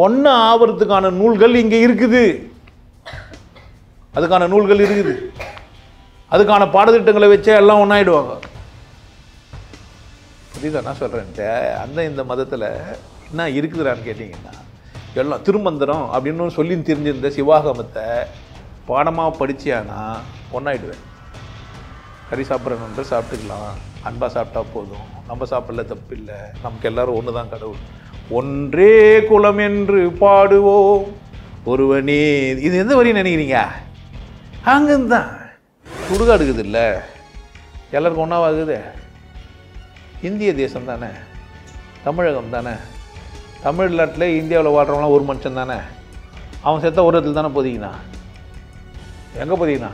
ஒன்று ஆவறதுக்கான நூல்கள் இங்கே இருக்குது. அதுக்கான நூல்கள் இருக்குது. அதுக்கான பாடத்திட்டங்களை வச்சே எல்லாம் ஒன்றாயிடுவாங்க. புரியுதா நான் சொல்கிறேன்ட்டு? அந்த இந்த மதத்தில் என்ன இருக்குதுறான்னு கேட்டிங்கன்னா, எல்லாம் திருமந்திரம் அப்படின்னு சொல்லி தெரிஞ்சிருந்த சிவாகமத்தை பாடமாக படிச்சியானா ஒன்றாயிடுவேன். கறி சாப்பிட்றவன்ற சாப்பிட்டுக்கலாம், அன்பாக சாப்பிட்டா போதும், நம்ம சாப்பிடல தப்பு இல்லை, நமக்கு எல்லாரும் ஒன்று தான் கடவுள், ஒன்றே குலம் என்று பாடுவோம் ஒருவனே. இது எந்த வரையும் நினைக்கிறீங்க? அங்கேருந்து தான் சுடுகாடுக்குது இல்லை, எல்லாருக்கும் ஒன்றாவாகுது. இந்திய தேசம் தானே, தமிழகம் தானே, தமிழ்நாட்டில் இந்தியாவில் வாழ்கிறவங்களாம் ஒரு மனுஷன் தானே. அவன் செத்த ஒரு இடத்துல தானே போதிக்கினா, எங்கே போதிக்கினா?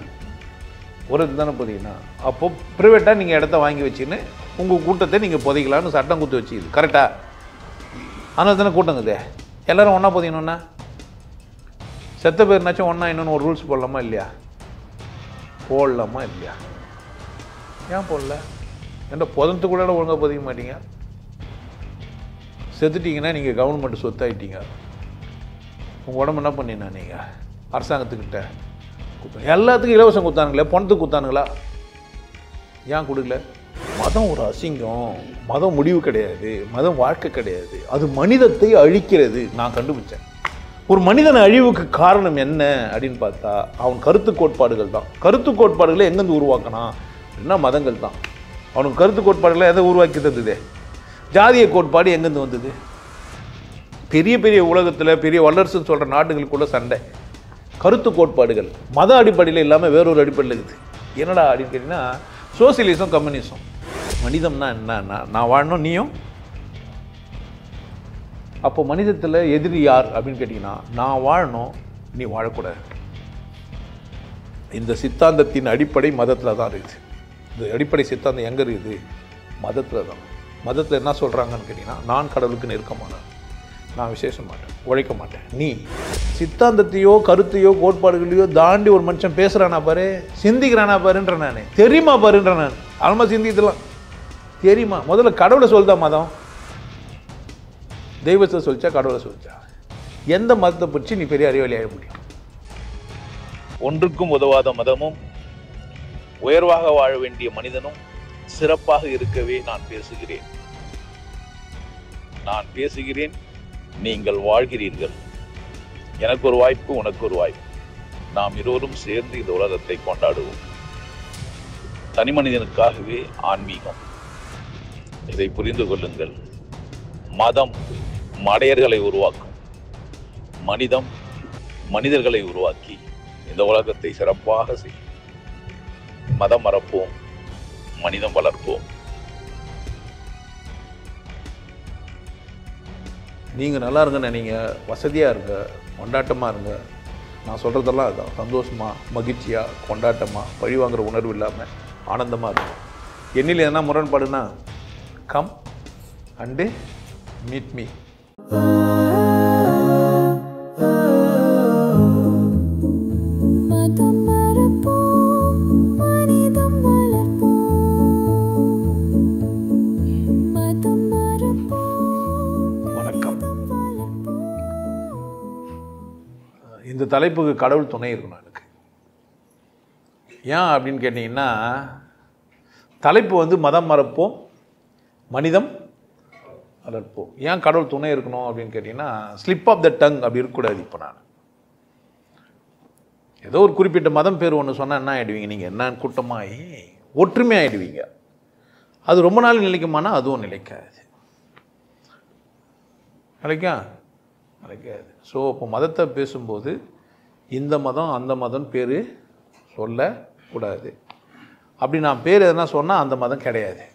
ஒரு இடத்துல தானே போதிக்கினா. அப்போது ப்ரைவேட்டாக நீங்கள் இடத்த வாங்கி வச்சுன்னு உங்கள் கூட்டத்தை நீங்கள் புதைக்கலான்னு சட்டம் கொடுத்து வச்சுக்குது. கரெக்டாக? அதனால தானே கூட்டங்குது. எல்லோரும் ஒன்றா போதிக்கணுன்னா செத்த பேர்னாச்சும் ஒன்றா இன்னொன்று ஒரு ரூல்ஸ் போடலாமா இல்லையா? போடலாமா இல்லையா? ஏன் போடல? என்ற புதத்துக்குள்ள ஒழுங்காக பதிக்க மாட்டீங்க. செத்துட்டிங்கன்னா நீங்கள் கவர்மெண்ட் சொத்தாயிட்டீங்க. உங்கள் உடம்பு என்ன பண்ணினா நீங்கள் அரசாங்கத்துக்கிட்ட எல்லாத்துக்கும் இலவசம் கொடுத்தானுங்களே, பணத்துக்கு கொடுத்தானுங்களா? ஏன் கொடுக்கல? மதம் ஒரு அசிங்கம், மதம் முடிவு கிடையாது, மதம் வாழ்க்கை கிடையாது, அது மனிதத்தை அழிக்கிறது. நான் கண்டுபிடிச்சேன். ஒரு மனிதன் அழிவுக்கு காரணம் என்ன அப்படின்னு பார்த்தா அவன் கருத்து கோட்பாடுகள் தான். கருத்து கோட்பாடுகளை எங்கேருந்து உருவாக்கினான் அப்படின்னா மதங்கள் தான். அவனுக்கு கருத்து கோட்பாடுகளை எதை உருவாக்கி தந்தது? ஜாதிய கோட்பாடு எங்கேருந்து வந்தது? பெரிய பெரிய உலகத்தில் பெரிய வல்லரசுன்னு சொல்கிற நாடுகளுக்குள்ள சண்டை கருத்து கோட்பாடுகள் மத அடிப்படையில் இல்லாமல் வேறொரு அடிப்படையில் இருக்குது. என்னடா அப்படின்னு கேட்டிங்கன்னா சோசியலிசம், கம்யூனிசம். மனிதம்னா என்னன்னா நான் வாழணும், நீயும். அப்போ மனிதத்தில் எதிரி யார் அப்படின்னு கேட்டிங்கன்னா நான் வாழணும், நீ வாழக்கூடாது. இந்த சித்தாந்தத்தின் அடிப்படை மதத்தில் தான் இருக்குது. இந்த அடிப்படை சித்தாந்தம் எங்கே இருக்குது? மதத்தில் தான். மதத்தில் என்ன சொல்கிறாங்கன்னு கேட்டிங்கன்னா நான் கடவுளுக்கு நெருக்கமானேன், நான் விசேஷ மாட்டேன், உழைக்க மாட்டேன். நீ சித்தாந்தத்தையோ கருத்தையோ கோட்பாடுகளையோ தாண்டி ஒரு மனுஷன் பேசுகிறானா பாரு, சிந்திக்கிறானா பாருன்ற நான், தெரியுமா பாருன்ற நான். ஆல்மா சிந்திக்கலாம் தெரியுமா? முதல்ல கடவுளை சொல்லுதா மதம்? தெய்வத்தை சொல்லிச்சா கடவுளை சொல்லிச்சா? எந்த மதத்தை பற்றி நீ பெரிய அறிவாளி ஆக முடியும்? ஒன்றுக்கும் உதவாத மதமும் உயர்வாக வாழ வேண்டிய மனிதனும் சிறப்பாக இருக்கவே நான் பேசுகிறேன். நான் பேசுகிறேன், நீங்கள் வாழ்கிறீர்கள். எனக்கு ஒரு வாய்ப்பு, உனக்கு ஒரு வாய்ப்பு. நாம் இருவரும் சேர்ந்து இந்த உலகத்தை கொண்டாடுவோம். தனி மனிதனுக்காகவே ஆன்மீகம். இதை புரிந்து கொள்ளுங்கள். மதம் மடையர்களை உருவாக்கும், மனிதம் மனிதர்களை உருவாக்கி இந்த உலகத்தை சிறப்பாக செய்யும். மதம் மறப்போம், மனிதம் வளர்ப்போம். நீங்கள் நல்லா இருங்கன்னு நீங்கள் வசதியாக இருங்க, கொண்டாட்டமாக இருங்க. நான் சொல்கிறதெல்லாம் அதுதான். சந்தோஷமாக, மகிழ்ச்சியாக, கொண்டாட்டமாக, பழி வாங்குகிற உணர்வு இல்லாமல் ஆனந்தமாக இருக்கும். என்னில் எதனா முரண்பாடுனா கம் அண்டு மீட் மீ. இந்த தலைப்புக்கு கடவுள் துணை இருக்கணும் எனக்கு. ஏன் அப்படின்னு கேட்டிங்கன்னா தலைப்பு வந்து மதம் மறப்போம், மனிதம் வளர்ப்போம். ஏன் கடவுள் துணை இருக்கணும் அப்படின்னு கேட்டிங்கன்னா ஸ்லிப் ஆஃப் த டங் அப்படி இருக்கக்கூடாது. இப்போ நான் ஏதோ ஒரு குறிப்பிட்ட மதம் பேர் ஒன்று சொன்னால் என்ன ஆகிடுவீங்க? நீங்கள் என்ன கூட்டமாகி ஒற்றுமையாகிடுவீங்க. அது ரொம்ப நாள் நிலைக்குமானா அதுவும் நிலைக்காது. நிலைக்காது. ஸோ இப்போ மதத்தை பேசும்போது இந்த மதம் அந்த மதம் பேர் சொல்லக்கூடாது. அப்படி நான் பேர் எதனா சொன்னால் அந்த மதம் கிடையாது.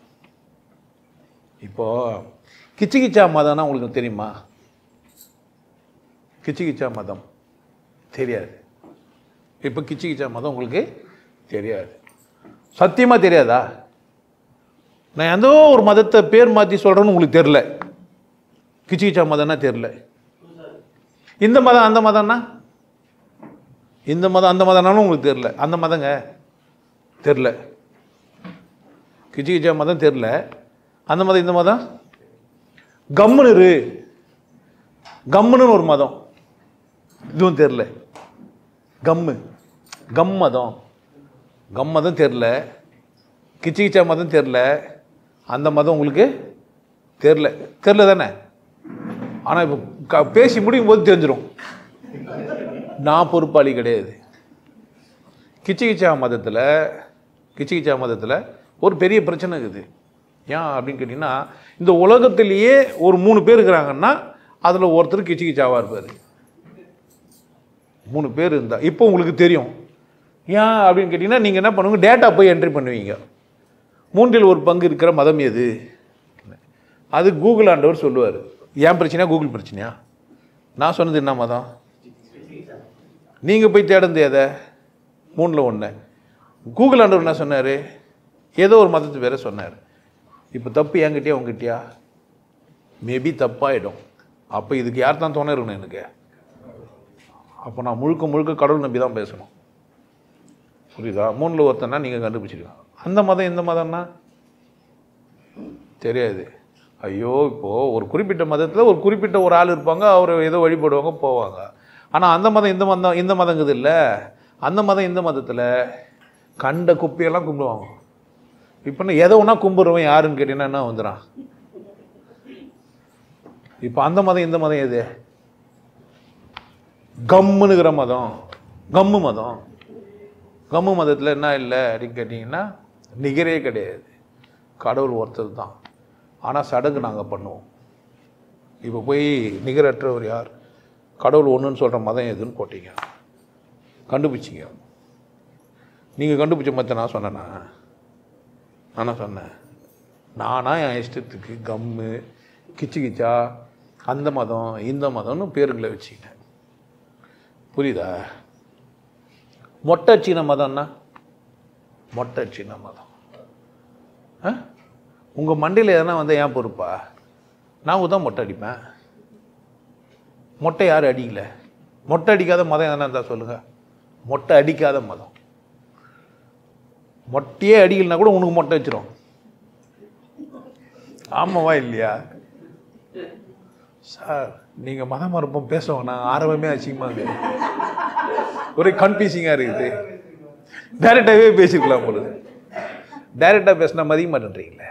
இப்போது கிச்சிகிச்சா மதம்னா உங்களுக்கு தெரியுமா? கிச்சிகிச்சா மதம் தெரியாது. இப்போ கிச்சிகிச்சா மதம் உங்களுக்கு தெரியாது, சத்தியமாக தெரியாதா? நான் எந்த ஒரு மதத்தை பேர் மாற்றி சொல்கிறேன்னு உங்களுக்கு தெரில. கிச்சிகிச்சா மதம்னா தெரில. இந்த மதம் அந்த மதம்னா, இந்த மதம் அந்த மதம்னாலும் உங்களுக்கு தெரில. அந்த மதங்க தெரில. கிச்சிகிச்சா மதம் தெரில, அந்த மதம் இந்த மதம் கம்முன்னு இரு. கம்முன்னு ஒரு மதம், இதுவும் தெரில. கம் மதம் தெரில, கிச்சா மதம் தெரில, அந்த மதம் உங்களுக்கு தெரில தானே. ஆனால் இப்போ பேசி முடியும் போது தெரிஞ்சிடும், நான் பொறுப்பாளி கிடையாது. கிச்சா மதத்தில் ஒரு பெரிய பிரச்சனை இருக்குது. ஏன் அப்படின்னு கேட்டிங்கன்னா, இந்த உலகத்திலேயே ஒரு 3 பேர் இருக்கிறாங்கன்னா அதில் ஒருத்தர் கிச்சாவாக இருப்பார். 3 பேர் இருந்தால் இப்போ உங்களுக்கு தெரியும். ஏன் அப்படின்னு கேட்டிங்கன்னா, நீங்கள் என்ன பண்ணுவீங்க, டேட்டா போய் என்ட்ரி பண்ணுவீங்க. 3 ஒரு பங்கு இருக்கிற மதம் எது, அது கூகுள் ஆண்டவர் சொல்லுவார். ஏன் பிரச்சனையா கூகுள் பிரச்சனையா? நான் சொன்னது என்ன மதம்? நீங்கள் போய் தேடந்து எதை? 3ல் 1. கூகுள் ஆண்டவர் என்ன சொன்னார்? ஏதோ ஒரு மதத்து வேற சொன்னார். இப்போ தப்பு என்கிட்டயா உங்ககிட்டயா? மேபி தப்பாயிடும். அப்போ இதுக்கு யார் தான் தோணை இருக்கணும் எனக்கு? அப்போ நான் முழுக்க கடவுள் நம்பி தான் பேசணும். புரியுதா? 3ல் ஒருத்தன்னா நீங்கள் கண்டுபிடிச்சிருக்கோம். அந்த மதம் எந்த மதம்னா தெரியாது. ஐயோ, இப்போது ஒரு குறிப்பிட்ட மதத்தில் ஒரு குறிப்பிட்ட ஒரு ஆள் இருப்பாங்க, அவர் ஏதோ வழிபடுவாங்க போவாங்க. ஆனால் அந்த மதம் இந்த மதங்குது இல்லை, அந்த மதம் இந்த மதத்தில் கண்ட குப்பையெல்லாம் கும்பிடுவாங்க. இப்போ எதை ஒன்றா கும்பிடுறவன் யாருன்னு கேட்டீங்கன்னா என்ன வந்துடான்? இப்போ அந்த மதம் இந்த மதம் எது? கம்முனுங்கிற மதம், கம்மு மதத்தில் என்ன இல்லை அப்படின்னு கேட்டிங்கன்னா நிகரே கிடையாது, கடவுள் ஒருத்தர் தான். ஆனால் சடங்கு நாங்கள் பண்ணுவோம். இப்போ போய் நிகரற்றவர் யார், கடவுள் ஒன்றுன்னு சொல்கிற மதம் எதுன்னு போட்டீங்க, கண்டுபிடிச்சிங்க. நீங்கள் கண்டுபிடிச்ச மதத்தை நான் சொன்னேன்னா? நானா சொன்னேன்? நானா என் இஷ்டத்துக்கு கம்மு கிச்சா அந்த மதம் இந்த மதம்னு பேருங்களை வச்சுக்கிட்டேன். புரியுதா? மொட்டை சீன மதம்னா மொட்டை சீன மதம். உங்கள் மண்டையில் எதனா வந்து ஏன் பொறுப்பா? நான் தான் மொட்டை அடிப்பேன். மொட்டை யாரும் அடிக்கல. மொட்டை அடிக்காத மதம் எதனா இருந்தால் சொல்லுங்கள். மொட்டை அடிக்காத மதம். மொட்டையே அடிக்கலைன்னா கூட உனக்கு மொட்டை வச்சிரும். ஆமாவா இல்லையா சார்? நீங்கள் மதம் மறுப்போம் பேசுவோம், ஆரம்பமே அசிங்கமாக ஒரே கன்ஃபியூசிங்காக இருக்குது. டைரெக்டாகவே பேசிருக்கலாம் பொழுது. டைரெக்டாக பேசினா மதிக்க மாட்டேன்றீங்களே,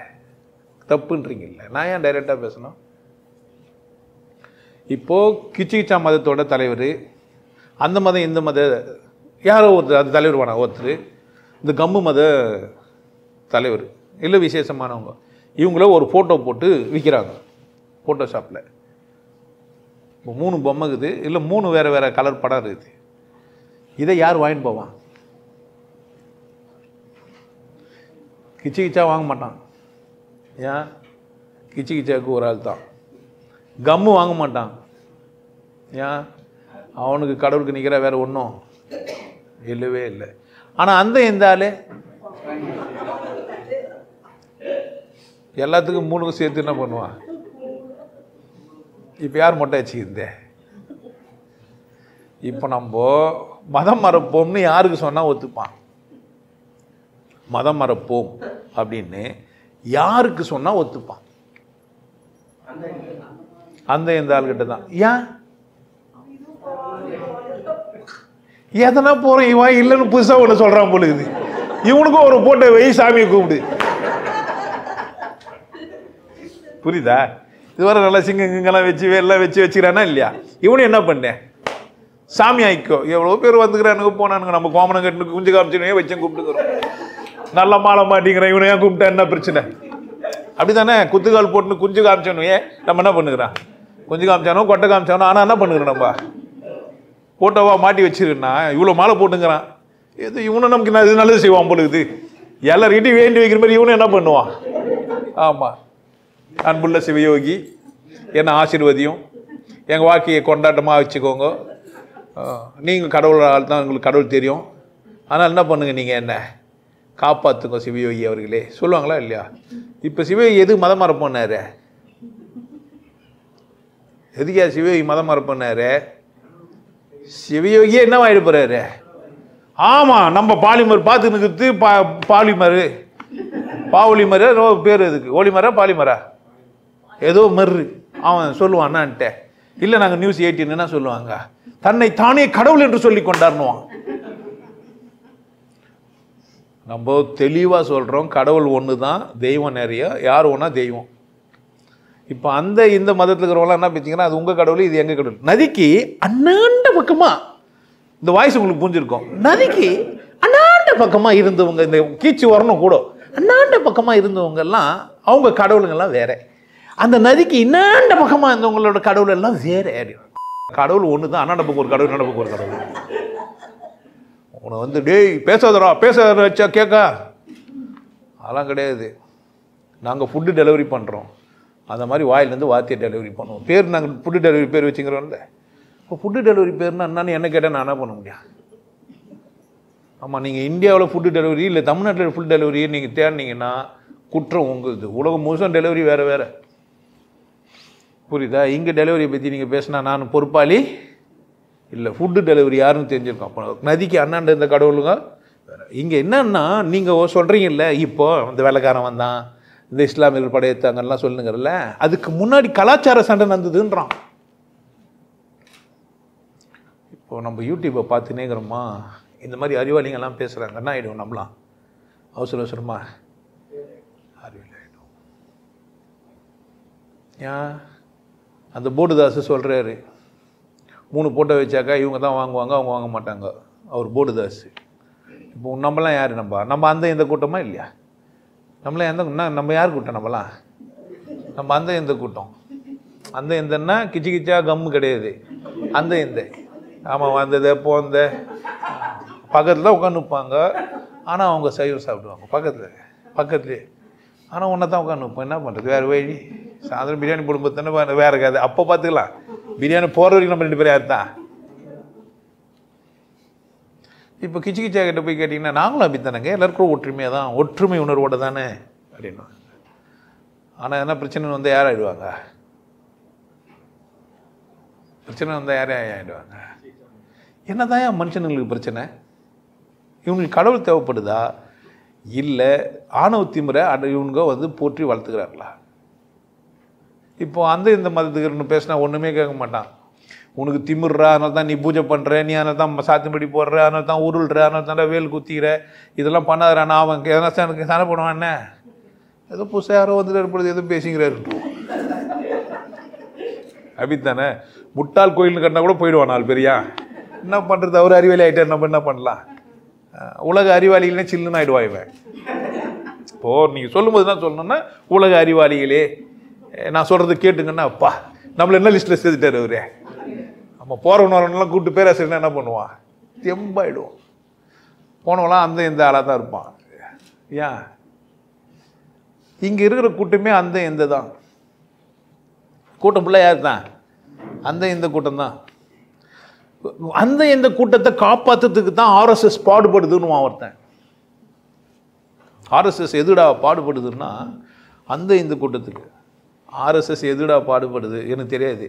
தப்புன்றீங்கல்ல. நான் ஏன் டைரெக்டாக பேசணும்? இப்போது கிச்சா மதத்தோட தலைவர், அந்த மதம் இந்த மத யாரோ ஒருத்தர், அது தலைவர் வேணா ஒருத்தர், இந்த கம்மு மத தலைவர் இல்லை விசேஷமானவங்க, இவங்கள ஒரு ஃபோட்டோ போட்டு விற்கிறாங்க ஃபோட்டோஷாப்பில். இப்போ 3 பொம்மை இருக்குது, இல்லை 3 வேறு கலர் படம் இருக்குது. இதை யார் வாங்கிட்டு போவான்? கிச்சா வாங்க மாட்டான். ஏன்? கிச்சாவுக்கு ஒரு ஆள் தான். கம்மு வாங்க மாட்டான். ஏன்? அவனுக்கு கடவுளுக்கு நிற்கிற வேற ஒன்றும் இல்லவே இல்லை. ஆனால் அந்த எந்த ஆள் எல்லாத்துக்கும் 3க்கும் சேர்த்து என்ன பண்ணுவான்? இப்போ யார் மொட்டை வச்சுக்கிருந்தே? இப்போ நம்ம மதம் மறப்போம்னு யாருக்கு சொன்னால் ஒத்துப்பான்? மதம் மறப்போம் அப்படின்னு யாருக்கு சொன்னால் ஒத்துப்பான்? அந்த இந்த ஆள்கிட்ட தான். ஏன்? எதனா போகிறோம் இவன் இல்லைன்னு புதுசாக ஒன்று சொல்கிறான் பொழுது, இவனுக்கும் ஒரு போட்டோ வை, சாமியை கூப்பிடு. புரியுதா? இது வர நல்லா சிங்கங்கெல்லாம் வச்சு எல்லாம் வச்சுக்கிறானா இல்லையா? இவனு என்ன பண்ணேன்? சாமி ஆயிக்கோ. எவ்வளோ பேர் வந்துக்கிறானுங்க போனானுங்க. நம்ம கோமனம் கட்டுனுக்கு குஞ்சு காமிச்சுனே வச்சேன் கூப்பிட்டுக்கிறோம். நல்ல மாலை மாட்டிங்கிறான், இவனை ஏன் கூப்பிட்டா என்ன பிரச்சனை? அப்படி தானே? குத்துக்கால் போட்டுன்னு குஞ்சு காமிச்சானு ஏன் நம்ம என்ன பண்ணுகிறான்? குஞ்சு காமிச்சானோ கொட்டை காமிச்சானோ, ஆனால் என்ன பண்ணுகிறோம்? நம்ம ஃபோட்டோவாக மாட்டி வச்சிருக்கா இவ்வளோ மாலை போட்டுங்கிறான். எது இவனை நமக்கு இது நல்லது செய்வான் பொழுது, எல்லார்கிட்டையும் வேண்டி வைக்கிற மாதிரி இவனும் என்ன பண்ணுவான்? ஆமாம், அன்புள்ள சிவயோகி என்ன ஆசீர்வதியும், எங்கள் வாழ்க்கையை கொண்டாட்டமாக வச்சுக்கோங்க, நீங்கள் கடவுளால் தான் உங்களுக்கு கடவுள் தெரியும், ஆனால் என்ன பண்ணுங்க, நீங்கள் என்ன காப்பாற்றுங்க சிவயோகி அவர்களே சொல்லுவாங்களா இல்லையா? இப்போ சிவயோகி எது மதம் மறப்பண்ணாரு? எதுக்கா சிவயோகி மதம் மறப்பண்ணாரு? சிவயோகியே என்ன ஆகிட போறாரு? ஆமாம், நம்ம பாலிமர் பார்த்து நிற்கிறது. பாலிமரு பாவலிமரு பேர் எதுக்கு? ஒளிமரா பாலிமரா ஏதோ மர்ரு அவன் சொல்லுவான். என்னான்ட்ட இல்லை நாங்கள் நியூஸ் 18 என்ன சொல்லுவாங்க, தன்னை தானே கடவுள் என்று சொல்லி கொண்டாடணுவான். நம்ம தெளிவாக சொல்கிறோம், கடவுள் ஒன்று தான், தெய்வம் நிறைய, யார் ஒன்றா தெய்வம். இப்போ இந்த மதத்தில் இருக்கிறவங்களாம் என்ன பேசிங்கன்னா, அது உங்கள் கடவுள், இது எங்கள் கடவுள். நதிக்கு அண்ணாண்ட பக்கமாக, இந்த வாய்ஸ் உங்களுக்கு புரிஞ்சிருக்கும், நதிக்கு அண்ணாண்ட பக்கமாக இருந்தவங்க, இந்த கீச்சு வரணும் கூட, அண்ணாண்ட பக்கமாக இருந்தவங்கெல்லாம் அவங்க கடவுளுங்கெல்லாம் வேற. அந்த நதிக்கு இன்னாண்ட பக்கமாக இருந்தவங்களோட கடவுள் எல்லாம் வேற. கடவுள் ஒன்று தான், அண்ணாண்ட பக்கம் ஒரு கடவுள், இன்னாண்ட பக்கம் ஒரு கடவுள். உன்னை வந்து டேய் பேசாதரா பேசாத வச்சா கேட்க, அதெல்லாம் கிடையாது. நாங்கள் ஃபுட்டு டெலிவரி பண்ணுறோம், அந்த மாதிரி வாயிலேருந்து வார்த்தையை டெலிவரி பண்ணுவோம். பேர் நாங்கள் ஃபுட்டு டெலிவரி பேர் வச்சுக்கிறோம்ல. இப்போ ஃபுட்டு டெலிவரி பேர்னா என்னன்னு என்ன கேட்டால் நான் என்ன பண்ண முடியும்? ஆமாம், நீங்கள் இந்தியாவில் ஃபுட்டு டெலிவரி இல்லை தமிழ்நாட்டில் ஃபுட் டெலிவரி நீங்கள் தேடினீங்கன்னா குற்றம் உங்களுக்கு. உலகம் முழுசும் டெலிவரி வேறு வேறு, புரியுதா? இங்கே டெலிவரியை பற்றி நீங்கள் பேசினா நான் பொறுப்பாளி இல்லை. ஃபுட்டு டெலிவரி யாருன்னு தெரிஞ்சிருக்கோம். அப்போ நதிக்கு அண்ணாண்ட இந்த கடவுளுங்க வேறு. இங்கே என்னன்னா நீங்கள் சொல்கிறீங்கல்ல, இப்போ இந்த வேலைக்காரன் வந்தான், இந்த இஸ்லாமியர்கள் படையெடுத்தாங்கலாம் சொல்லுங்கிறல்ல, அதுக்கு முன்னாடி கலாச்சார சண்டை நடந்ததுன்றான். இப்போ நம்ம யூடியூப்பை பார்த்துனேங்கிறோமா, இந்த மாதிரி அறிவாளிங்கெல்லாம் பேசுகிறாங்க, என்ன ஆகிடும் நம்மளாம் அவசர அவசரமா அறிவியல் ஆகிடும். ஏன் அந்த போர்டுதாஸ் சொல்கிறாரு, 3 போட்டோ வச்சாக்கா இவங்க தான் வாங்குவாங்க, அவங்க வாங்க மாட்டாங்க, அவர் போர்டுதாஸ். இப்போ நம்மளாம் யார்? நம்ம இந்த கூட்டமா இல்லையா? நம்மளாம் நம்ம யார் கூட்டம்? நம்ம இந்த கூட்டம். இந்தன்னா கிச்சு கிச்சா கம்மு கிடையாது, இந்த ஆமாம் வந்தது போந்த பக்கத்தில் தான் உட்காந்து நிற்பாங்க. ஆனால் அவங்க சைவம் சாப்பிடுவாங்க பக்கத்துலேயே. ஆனால் ஒன்றை தான் உட்காந்து நிற்போம். என்ன பண்ணுறது, வேறு வழி. சாயந்தரம் பிரியாணி போடும்போது வேறு இருக்காது, அப்போ பார்த்துக்கலாம். பிரியாணி போகிற வரைக்கும் நம்ம 2 பேரும் யார் தான். இப்போ கிச்சு கிச்சா கிட்ட போய் கேட்டிங்கன்னா நாங்களும் அப்படி தானேங்க, எல்லாருக்கும் ஒற்றுமையாக தான், ஒற்றுமை உணர்வோடு தானே அப்படின்னு. ஆனால் என்ன பிரச்சனை வந்தால் யார் ஆகிடுவாங்க? பிரச்சனை வந்தால் யாரே ஆகிடுவாங்க? என்ன தான் மனுஷனுங்களுக்கு பிரச்சனை? இவங்களுக்கு கடவுள் தேவைப்படுதா இல்லை ஆணவ திமிரை இவங்க வந்து போற்றி வளர்த்துக்கிறாங்களா? இப்போ இந்த மதத்துக்கு பேசினா ஒன்றுமே கேட்க மாட்டான். உனக்கு திமிர்றா, அதனால தான் நீ பூஜை பண்ணுற, நீ அதனால தான் சாத்துப்படி போடுற, அதனால தான் உருள்ற, அதனால தான் வேல் குத்திக்கிற, இதெல்லாம் பண்ணாதானா? அவன் எனக்கு சண்டை போடுவான். என்ன ஏதோ புதுசாக யாரோ வந்துட்டு ஏற்படுது, எதுவும் பேசிக்கிறாரு அப்படித்தானே. முட்டாள் கோயில்னு கட்டினா கூட போயிடுவான் 4 பேரையா. என்ன பண்ணுறது, அவர் அறிவாளி ஆகிட்டார், நம்ம என்ன பண்ணலாம்? உலக அறிவாளிகளே சில்லுன்னு ஆகிடுவா இவன். இப்போது நீங்கள் சொல்லும்போது தான் சொல்லணும்னா, உலக அறிவாளிகளே நான் சொல்கிறது கேட்டுங்கன்னா, அப்பா நம்மளை என்ன லிஸ்ட்டில் சேர்த்துட்டார் அவரே. நம்ம போகிறவனெல்லாம் கூப்பிட்டு பேராசிரியர் என்ன பண்ணுவான், தெம்பாயிடுவோம். போனவெல்லாம் இந்த ஆளாக தான் இருப்பான். ஏன் இங்கே இருக்கிற கூட்டமே இந்த தான் கூட்டம் ஃபுல்லாக யார் தான்? இந்த கூட்டம் தான். இந்த கூட்டத்தை காப்பாற்றுறதுக்கு தான் ஆர்எஸ்எஸ் பாடுபடுதுன்னு ஒருத்தன். ஆர்எஸ்எஸ் எதுடா பாடுபடுதுன்னா இந்த கூட்டத்துக்கு. ஆர்எஸ்எஸ் எதுடா பாடுபடுது எனக்கு தெரியாது.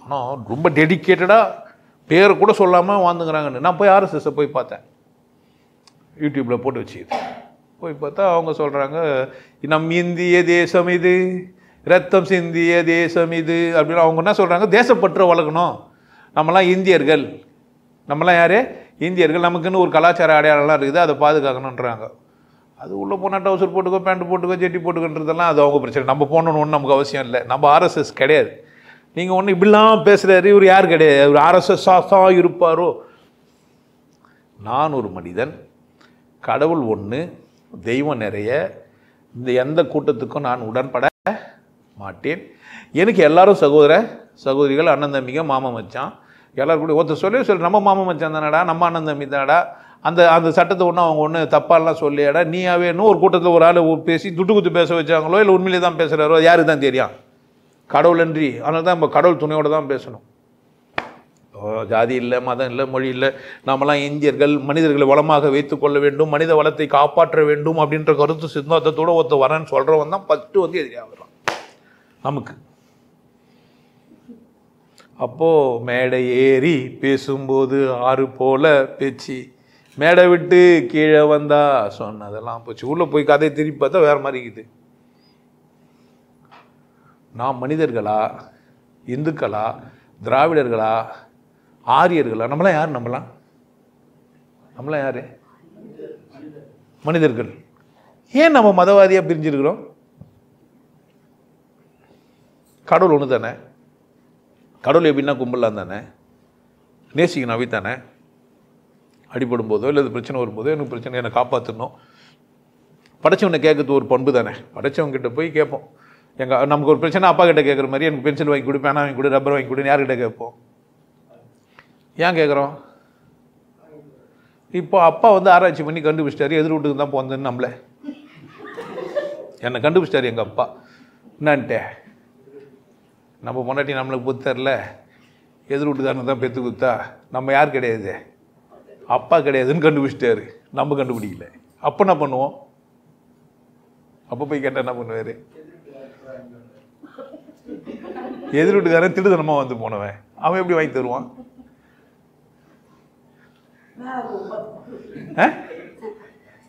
ஆனால் ரொம்ப டெடிக்கேட்டடாக பேரை கூட சொல்லாமல் வாழ்ந்துங்கிறாங்கன்னு. நான் போய் ஆர்எஸ்எஸ்ஸை போய் பார்த்தேன், யூடியூப்பில் போட்டு வச்சுக்கிது. போய் பார்த்தா அவங்க சொல்கிறாங்க, நம் இந்திய தேசம் இது, ரத்தம் சிந்திய தேசம் இது அப்படின்னு. அவங்க என்ன சொல்கிறாங்க, தேசப்பற்று வளர்க்கணும், நம்மலாம் இந்தியர்கள், நம்மலாம் யார் இந்தியர்கள், நமக்குன்னு ஒரு கலாச்சார அடையாளம்லாம் இருக்குது, அதை பாதுகாக்கணுன்றாங்க. அது உள்ளே போனால் டவுசர் போட்டுக்கோ, பேண்ட் போட்டுக்கோ, ஜெட்டி போட்டுக்கன்றதெல்லாம் அது அவங்க பிரச்சனை. நம்ம போகணுன்னு ஒன்றும் நமக்கு அவசியம் இல்லை. நம்ம ஆர்எஸ்எஸ் கிடையாது. நீங்கள் ஒன்று இப்படிலாம் பேசுகிறாரு, இவர் யார் கிடையாது, இவர் ஆர்எஸ்எஸ்ஸாக இருப்பாரோ. நான் ஒரு மனிதன், கடவுள் ஒன்று, தெய்வம் நிறைய, எந்த கூட்டத்துக்கும் நான் உடன்பட மாட்டேன். எனக்கு எல்லாரும் சகோதர சகோதரிகள், அண்ணன் தம்பிங்க, மாமன் மச்சான், எல்லோரும் கூட ஒருத்தர் சொல்லி நம்ம மாமன் மச்சான் தானடா, நம்ம அண்ணன் தம்பி தானடா, அந்த சட்டத்தை ஒன்று அவங்க ஒன்று தப்பாலாம் சொல்லியாடா, நீயாவே இன்னும் ஒரு கூட்டத்தில் ஒரு ஆள் பேசி துட்டு குத்து பேச வச்சாங்களோ இல்லை உண்மையிலே தான் பேசுகிறாரோ யாருக்கு தான் தெரியும், கடவுளன்றி. அதனால தான் நம்ம கடவுள் துணையோடு தான் பேசணும். ஜாதி இல்லை, மதம் இல்லை, மொழி இல்லை, நம்மலாம் இந்தியர்கள், மனிதர்களை வளமாக வைத்து கொள்ள வேண்டும், மனித வளத்தை காப்பாற்ற வேண்டும் அப்படின்ற கருத்து சித்தாந்தத்தோடு ஒருத்தர் வரேன்னு சொல்கிறவன் தான் ஃபஸ்ட்டு வந்து எதிரியாக வர்றான் நமக்கு. அப்போது மேடை ஏறி பேசும்போது ஆறு போல பேச்சு, மேடை விட்டு கீழே வந்தா சொன்னதெல்லாம் போச்சு. உள்ளே போய் கதையை திருப்பி பார்த்தா வேறு மாதிரி இருக்குது. நாம் மனிதர்களா இந்துக்களா, திராவிடர்களா, ஆரியர்களா? நம்மளாம் யார்? நம்மளாம் யார்? மனிதர்கள். ஏன் நம்ம மதவாதியாக பிரிஞ்சிருக்கிறோம்? கடவுள் ஒன்று தானே. கடவுள் எப்படின்னா கும்பலாம் தானே, நேசிக்கணும் அவை தானே. அடிபடும் போதோ இல்லை பிரச்சனை வரும்போதோ எனக்கு பிரச்சனை என்னை காப்பாற்றணும், படைச்சவனை கேட்கறது ஒரு பண்பு தானே. படைச்சவங்கிட்ட போய் கேட்போம். நமக்கு ஒரு பிரச்சனை அப்பா கிட்ட கேட்குற மாதிரி எனக்கு பென்சில் வாங்கி கொடு, பேனா வாங்கி கொடு, ரப்பர் வாங்கி கொடுன்னு யார்கிட்ட கேட்போம்? ஏன் கேட்குறோம்? இப்போ அப்பா ஆராய்ச்சி பண்ணி கண்டுபிடிச்சிட்டாரு எதிர் வீட்டுக்கு தான் போந்தேன்னு நம்மளை என்னை கண்டுபிடிச்சிட்டாரு எங்கள் அப்பா. என்னான்ட்டே நம்ம பொண்டாட்டி நம்மளுக்கு பொத்து தரல, எதிர் வீட்டுக்காரனு தான் பெற்று கொடுத்தா, நம்ம யார் கிடையாது, அப்பா கிடையாதுன்னு கண்டுபிடிச்சிட்டாரு. நம்ம கண்டுபிடிக்கல. அப்போ என்ன பண்ணுவோம்? அப்போ போய் கேட்டால் என்ன பண்ணுவார்? எதிர் வீட்டுக்காரன் திடுதனமாக வந்து போனவன் அவன் எப்படி வாங்கி தருவான்?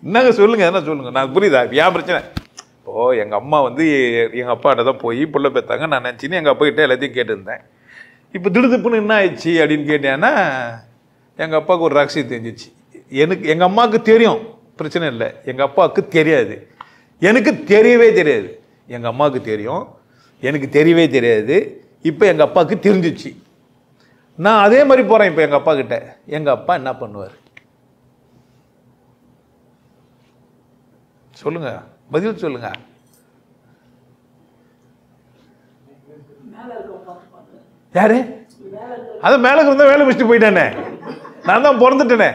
என்னங்க சொல்லுங்க, என்ன சொல்லுங்க, நான் புரியுதா? ஏன் பிரச்சனை? இப்போ எங்கள் அம்மா எங்கள் அப்பாட்ட தான் போய் புள்ள பெற்றாங்க நான் நினச்சின்னு எங்கள் அப்பா கிட்ட எல்லாத்தையும் கேட்டிருந்தேன். இப்போ திடுதுப்புன்னு என்ன ஆயிடுச்சு அப்படின்னு கேட்டேன்னா, எங்கள் அப்பாவுக்கு ஒரு ரகசியம் தெரிஞ்சிச்சு. எங்கள் அம்மாவுக்கு தெரியும், பிரச்சனை இல்லை. எங்கள் அப்பாவுக்கு தெரியாது, எனக்கு தெரியவே தெரியாது. எங்கள் அம்மாவுக்கு தெரியும், எனக்கு தெரியவே தெரியாது. இப்போ எங்கள் அப்பாவுக்கு தெரிஞ்சிச்சு. நான் அதே மாதிரி போகிறேன் இப்போ எங்கள் அப்பா கிட்ட. எங்கள் அப்பா என்ன பண்ணுவார்? சொல்லுங்க, பதில் சொல்லுங்க. யாரு? அதான் மேலே இருந்தால் வேலை முடிச்சுட்டு போயிட்டானே, நான் தான் பிறந்துட்டேனே.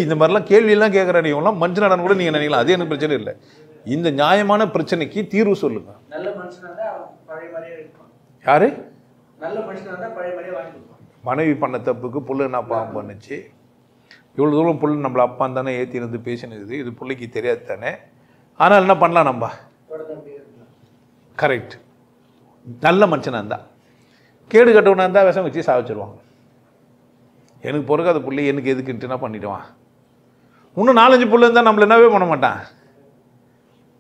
இந்த மாதிரிலாம் கேள்வியெல்லாம் கேட்குற நீங்களாம் மனுஷனானு கூட நீங்கள் நினைக்கலாம். அது எனக்கு பிரச்சனை இல்லை. இந்த நியாயமான பிரச்சனைக்கு தீர்வு சொல்லுங்க. யாரு? மனைவி பண்ண தப்புக்கு புள்ள என்ன பாவம் பண்ணுச்சு? இவ்வளோ தூரம் புள்ள நம்மளை அப்பான்னு தானே ஏற்றி இருந்து பேசினது, இது பிள்ளைக்கு தெரியாது தானே. ஆனால் என்ன பண்ணலாம் நம்ம? கரெக்ட். நல்ல மனுஷனாக இருந்தா, கேடு கட்டவனாக இருந்தால் விஷம் வச்சு சாவிச்சிருவாங்க. எனக்கு பிறக்காத பிள்ளை எனக்கு எதுக்குன்ட்டு என்ன பண்ணிடுவான்? இன்னும் 4-5 பிள்ளை இருந்தால் நம்மள என்னவே பண்ண மாட்டான்,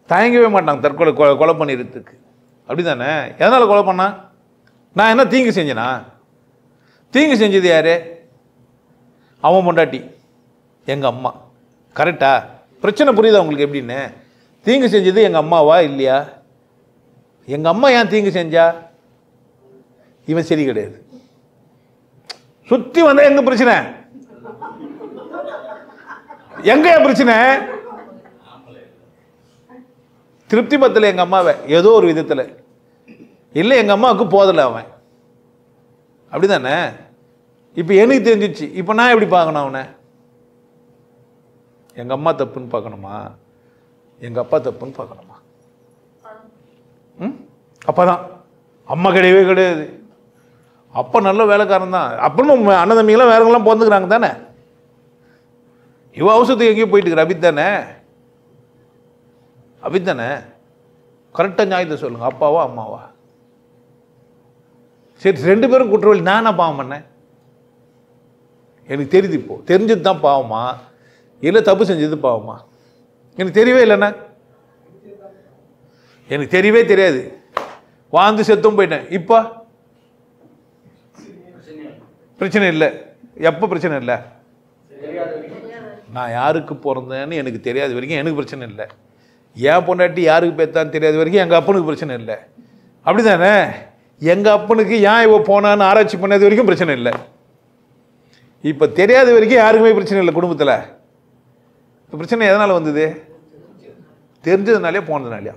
தயங்கவே மாட்டாங்க தற்கொலை கொலை பண்ணிடுறதுக்கு. அப்படி தானே? எதனால் கொலை பண்ணான்? நான் என்ன தீங்கு செஞ்சேனா? தீங்கு செஞ்சது யாரு? அவன் பொண்டாட்டி, எங்கள் அம்மா. கரெக்டா? பிரச்சனை புரியுதா உங்களுக்கு எப்படின்னு? தீங்கு செஞ்சது எங்கள் அம்மாவா இல்லையா? எங்கள் அம்மா ஏன் தீங்கு செஞ்சா? இவன் சரி கிடையாது. சுற்றி வந்தா எங்க பிரச்சனை? எங்க பிரச்சனை? திருப்தி பத்தல எங்க அம்மாவை ஏதோ ஒரு விதத்தில். இல்லை எங்கள் அம்மாவுக்கு போதலை அவன். அப்படிதானே? இப்போ எனக்கு தெரிஞ்சிச்சு. இப்போ நான் எப்படி பார்க்கணும் அவனை? எங்கள் அம்மா தப்புன்னு பார்க்கணுமா, எங்கள் அப்பா தப்புன்னு பார்க்கணுமா? அப்பா தான். அம்மா கிடையவே கிடையாது. அப்பா நல்ல வேலைக்காரன் தான். அப்புறம் அண்ணன் தம்பிங்களாம் வேறங்களாம் பிறந்துக்கிறாங்க தானே. இவ அவசரத்துக்கு எங்கேயும் போயிட்டு இருக்கிற அபித் தானே. அபித் தானே. கரெக்டாக நியாயத்தை சொல்லுங்க, அப்பாவா அம்மாவா? சரி, 2 பேரும் குற்றவாளி. நான் என்ன பாவம் பண்ணேன்? எனக்கு தெரியுது. இப்போ தெரிஞ்சது தான் பாவமா இல்லை தப்பு செஞ்சது பாவமா? எனக்கு தெரியவே இல்லைண்ணா. எனக்கு தெரியவே தெரியாது, வாழ்ந்து செத்தும் போயிட்டேன். இப்போ பிரச்சனை இல்லை. எப்போ பிரச்சனை இல்லை? நான் யாருக்கு பிறந்தேன்னு எனக்கு தெரியாத வரைக்கும் எனக்கு பிரச்சனை இல்லை. ஏன் பொண்டாட்டி யாருக்கு பேத்தான்னு தெரியாத வரைக்கும் எங்கள் அப்பனுக்கு பிரச்சனை இல்லை. அப்படி தானே? எங்கள் அப்பனுக்கு ஏன் இவ போனான்னு ஆராய்ச்சி பண்ணாத வரைக்கும் பிரச்சனை இல்லை. இப்போ தெரியாத வரைக்கும் யாருக்குமே பிரச்சனை இல்லை குடும்பத்தில். இப்போ பிரச்சனை எதனால் வந்தது? தெரிஞ்சதுனாலே போனதுனாலையா?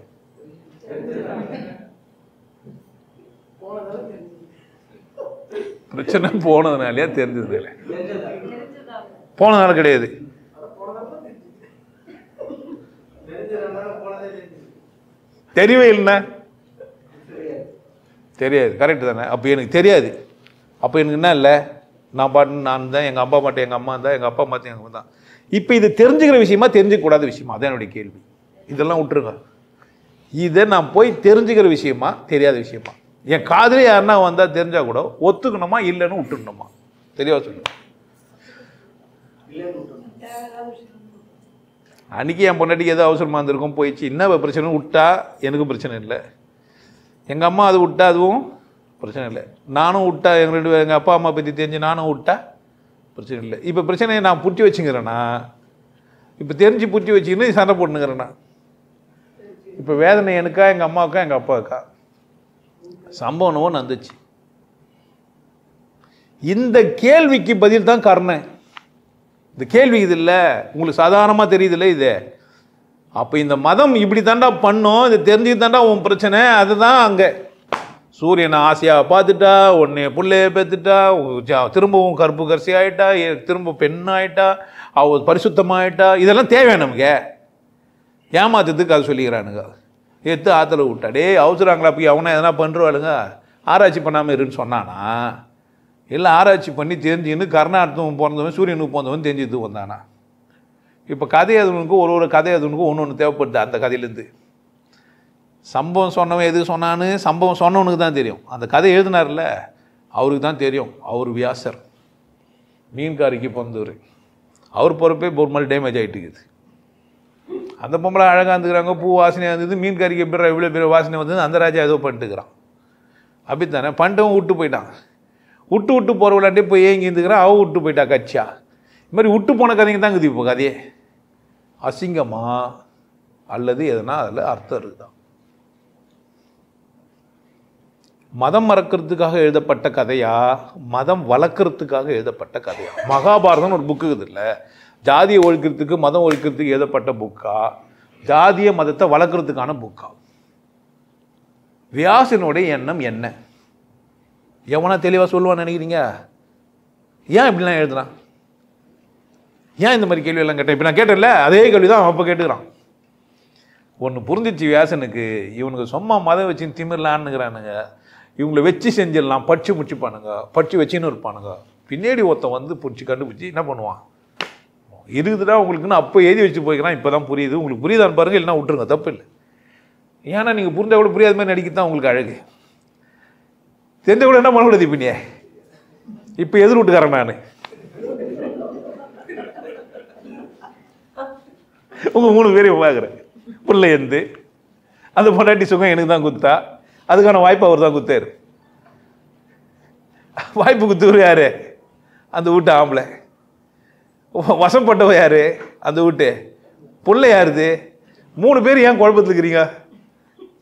பிரச்சனை போனதுனாலையா தெரிஞ்சதுனால? போனதுனால கிடையாது. தெரியவே இல்லைண்ணா. தெரியாது. கரெக்டு தானே? அப்போ எனக்கு தெரியாது. அப்போ எனக்கு என்ன இல்லை, நான் பாட்டு நான் தான், எங்கள் அப்பா பாட்டு எங்கள் அம்மா தான், எங்கள் அப்பா மாட்டு எங்கள் அம்மா தான். இப்போ இது தெரிஞ்சுக்கிற விஷயமா தெரிஞ்சுக்கூடாத விஷயமா? அதான் என்னுடைய கேள்வி. இதெல்லாம் விட்டுருங்க. இதை நான் போய் தெரிஞ்சுக்கிற விஷயமா தெரியாத விஷயமா? என் காதலே யாருன்னா வந்தால் தெரிஞ்சால் கூட ஒத்துக்கணுமா இல்லைன்னு விட்டுக்கணுமா? தெரியாது சொல்லுங்க. அன்றைக்கி என் பொண்டாட்டிக்கு ஏதோ அவசரமாக இருந்திருக்கும், போயிடுச்சு. என்ன பிரச்சனை விட்டா எனக்கும் பிரச்சனை இல்லை. எங்கள் அம்மா அது விட்டா அதுவும் பிரச்சனை இல்லை. நானும் விட்டா எங்கள் அப்பா அம்மா பற்றி தெரிஞ்சு நானும் விட்டா பிரச்சனை இல்லை. இப்போ பிரச்சனையை நான் புட்டி வச்சுங்கிறேன்னா, இப்போ தெரிஞ்சு புட்டி வச்சுக்கின்னு சண்டை போட்டுனுங்கிறேன்னா, இப்போ வேதனை எனக்கா எங்கள் அம்மாவுக்கா எங்கள் அப்பாவுக்கா? சம்பவம் வந்துச்சு. இந்த கேள்விக்கு பதில் தான் கருணை. இந்த கேள்வி இது இல்லை, உங்களுக்கு சாதாரணமாக தெரியுது இல்லை இது. அப்போ இந்த மதம் இப்படி தாண்டா பண்ணும், இது தெரிஞ்சு தாண்டா உன் பிரச்சனை. அதுதான் அங்கே சூரியனை ஆசையாக பார்த்துட்டா, உன்னை பிள்ளைய பெற்றுட்டா, திரும்பவும் கருப்பு கரிசி ஆகிட்டா, திரும்ப பெண்ணாயிட்டா, அவ பரிசுத்தமாயிட்டா. இதெல்லாம் தேவை நமக்கு. ஏமாத்துறதுக்கு அது சொல்லிக்கிறானுங்க. எடுத்து ஆற்றுல விட்டா, டே அவசராங்களா போய் அவனை எதனா பண்ணுறாளுங்க, ஆராய்ச்சி பண்ணாமல் இருன்னு சொன்னானா? இல்லை ஆராய்ச்சி பண்ணி தெரிஞ்சுன்னு கர்நாடகம் பிறந்தவன் சூரியனுக்கு பிறந்தவன் தெரிஞ்சுட்டு வந்தானா? இப்போ கதை எதுனுக்கு ஒரு கதை எதுனுக்கும் ஒன்று ஒன்று தேவைப்படுது. அந்த கதையிலேருந்து சம்பவம் சொன்னவன் எது சொன்னான்னு சம்பவம் சொன்னவனுக்கு தான் தெரியும். அந்த கதை எழுதினார்ல அவருக்கு தான் தெரியும். அவர் வியாசர், மீன்காரிக்கு பிறந்தவர். அவர் பொறுப்பே ஒரு மாதிரி டேமேஜ் ஆகிட்டுக்குது. அந்த பொம்பளை அழகாக இருந்துக்கிறாங்க, பூ வாசனையாக இருந்தது. மீன்காரிக்கு எப்படி இவ்வளோ பெரிய வாசனை வந்தது, அந்த ராஜா ஏதோ பண்ணிட்டுக்கிறான். அப்படித்தானே பண்ணிட்டவன் விட்டு போயிட்டான். விட்டு போகிற விளையாண்டே போய் ஏங்கி இருந்துக்கிறான். அவன் விட்டு போயிட்டா கட்சியா. இது மாதிரி விட்டு போன கதைங்க தான் இருக்குது. இப்போ கதையே அசிங்கமா அல்லது எதுனா அதில் அர்த்தம் இருக்குதான். மதம் மறக்கிறதுக்காக எழுதப்பட்ட கதையா, மதம் வளர்க்கறதுக்காக எழுதப்பட்ட கதையா? மகாபாரதம் ஒரு புக்கு இருக்குது இல்லை, ஜாதியை ஒழிக்கிறதுக்கு மதம் ஒழிக்கிறதுக்கு எழுதப்பட்ட புக்கா, ஜாதிய மதத்தை வளர்க்கறதுக்கான புக்கா? வியாசனுடைய எண்ணம் என்ன? எவனா தெளிவாக சொல்லுவான்னு நினைக்கிறீங்க? ஏன் இப்படிலாம் எழுதுறான்? ஏன் இந்த மாதிரி கேள்வியெல்லாம் கேட்டேன்? இப்போ நான் கேட்டேன்ல அதே கேள்வி தான் அப்போ கேட்டுக்கிறான். ஒன்று புரிஞ்சிச்சு வியாசனுக்கு, இவனுக்கு சும்மா மதம் வச்சு திமிரலான்னுங்கிறானுங்க, இவங்களை வச்சு செஞ்சிடலாம், படிச்சு முடிச்சுப்பானுங்க, படிச்சு வச்சுன்னு இருப்பானுங்க. பின்னாடி ஒருத்தன் வந்து பிடிச்சி கண்டுபிடிச்சி என்ன பண்ணுவான், இருக்குதுடா உங்களுக்குன்னு அப்போ எழுதி வச்சு போய்க்கிறான். இப்போ தான் புரியுது. உங்களுக்கு புரியுதான்னு பாருங்க, இல்லைன்னா விட்டுருங்க, தப்பு இல்லை. ஏன்னா நீங்கள் புரிஞ்சா கூட புரியாத மாதிரி நடிக்கத்தான் உங்களுக்கு அழகு. தெரிஞ்ச கூட என்ன பண்ணக்கூடாது. பின்னே இப்போ எதிர் விட்டுக்காரன் நான். உங்கள் 3 பேரையும் பார்க்குறேன். பிள்ளை எந்து அந்த பொண்டாட்டி சுகம் எனக்கு தான் குத்தா, அதுக்கான வாய்ப்பு அவர் தான் குத்தாரு. வாய்ப்பு குத்துவர் யாரு? அந்த வீட்டு ஆம்பளை. வசப்பட்டவ யாரு? அந்த வீட்டு பிள்ளை யாருது? 3 பேர் ஏன் குழப்பத்தில் இருக்கிறீங்க?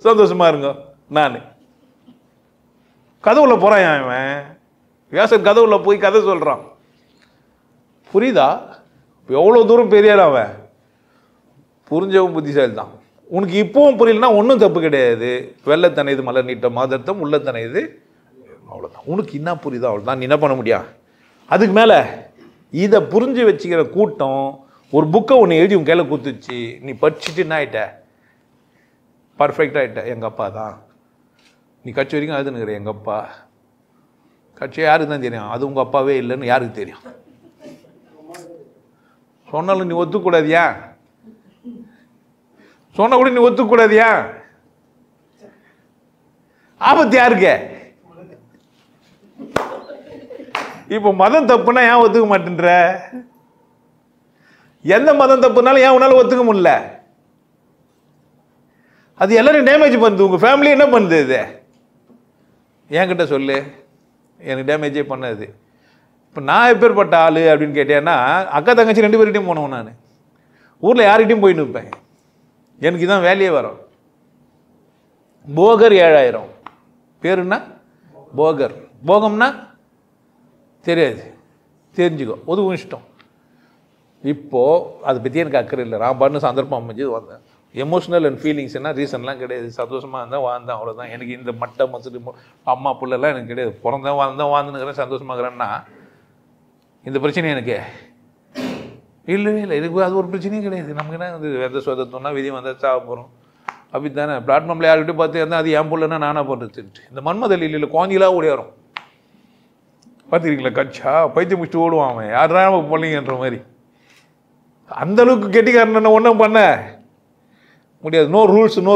சந்தோஷமா இருங்க. நான் கதவுல போறான் அவன். வியாசன் கதவுல போய் கதை சொல்றான். புரியுதா? எவ்வளோ தூரம் பெரியார் அவன். புரிஞ்சவன் புத்திசாலி தான். உனக்கு இப்பவும் புரியலன்னா ஒன்றும் தப்பு கிடையாது. வெள்ளத்தனைது மலர் நீட்ட மாதர்த்தம் உள்ளத்தனைது, அவ்வளோதான். உனக்கு என்ன புரியுதோ அவ்வளோதான். நீ என்ன பண்ண முடியும்? அதுக்கு மேலே இதை புரிஞ்சு வச்சுக்கிற கூட்டம் ஒரு புக்கை ஒன்று எழுதி உன் கையில் கொடுத்துச்சு. நீ படிச்சுட்டு என்ன ஆகிட்ட? பர்ஃபெக்டாக ஆகிட்ட. எங்கள் அப்பா தான் நீ கட்சி வரைக்கும் எழுதுனுங்கிற. எங்கள் அப்பா கட்சியை யாருக்கு தான் தெரியும்? அது உங்கள் அப்பாவே இல்லைன்னு யாருக்கு தெரியும்? சொன்னாலும் நீ ஒத்துக்கூடாதியா? சொன்ன கூட நீ ஒத்துக்கூடாதியா? ஆபத்து யாருக்கு? இப்போ மதம் தப்புனா ஏன் ஒத்துக்க மாட்டேன்ற? எந்த மதம் தப்புனாலும் ஏன் உன்னால ஒத்துக்க முடியல? அது எல்லாரும் டேமேஜ் பண்ணுது. உங்க ஃபேமிலி என்ன பண்ணுது? இது என்கிட்ட சொல்லு. எனக்கு டேமேஜே பண்ணது. இப்போ நான் எப்பேற்பட்ட ஆள் அப்படின்னு கேட்டேன்னா, அக்கா தங்கச்சி 2 பேர்கிட்டையும் போனவன். நான் ஊரில் யார்கிட்டையும் போயின்னு இருப்பேன். எனக்கு இதான் வேலையே வரும். போகர் 7000 பேருன்னா போகர். போகம்னா தெரியாது, தெரிஞ்சுக்கோ, ஒதுவும் இஷ்டம். இப்போது அதை பற்றி எனக்கு அக்கறை இல்லை. நான் பாட்டு சந்தர்ப்பம் அமைஞ்சது வந்தேன். எமோஷனல் அண்ட் ஃபீலிங்ஸ் என்ன ரீசன்லாம் கிடையாது. சந்தோஷமாக இருந்தால் வாழ்ந்தேன், அவ்வளோதான். எனக்கு இந்த மட்டை மசூரி அம்மா பிள்ளைலாம் எனக்கு கிடையாது. பிறந்தேன் வாழ்ந்துனுக்கிறேன், சந்தோஷமாக இருக்கிறேன்னா இந்த பிரச்சனை எனக்கு இல்லவே இல்லை. எனக்கு அது ஒரு பிரச்சனையும் கிடையாது. நமக்கு என்ன வந்து எந்த சொதத்தோம்னா விதி வந்தால் சாக போகிறோம். அப்படி தானே பிளாட்ஃபார்மில் யார்கிட்ட பார்த்து இருந்தால் அது என் பிள்ளைன்னா நானாக பண்ணுறதுன்ட்டு இந்த மன்மதல் இல்லை குழந்தைகளாக ஓடியாரும். பார்த்துக்கிறீங்களா? கட்சா பைத்தியம் முடிச்சுட்டு ஓடுவான் அவன். யாரா பிள்ளைங்கன்ற மாதிரி. அந்தளவுக்கு கெட்டிக்காரன் ஒன்றும் பண்ண முடியாது. நோ ரூல்ஸ் நோ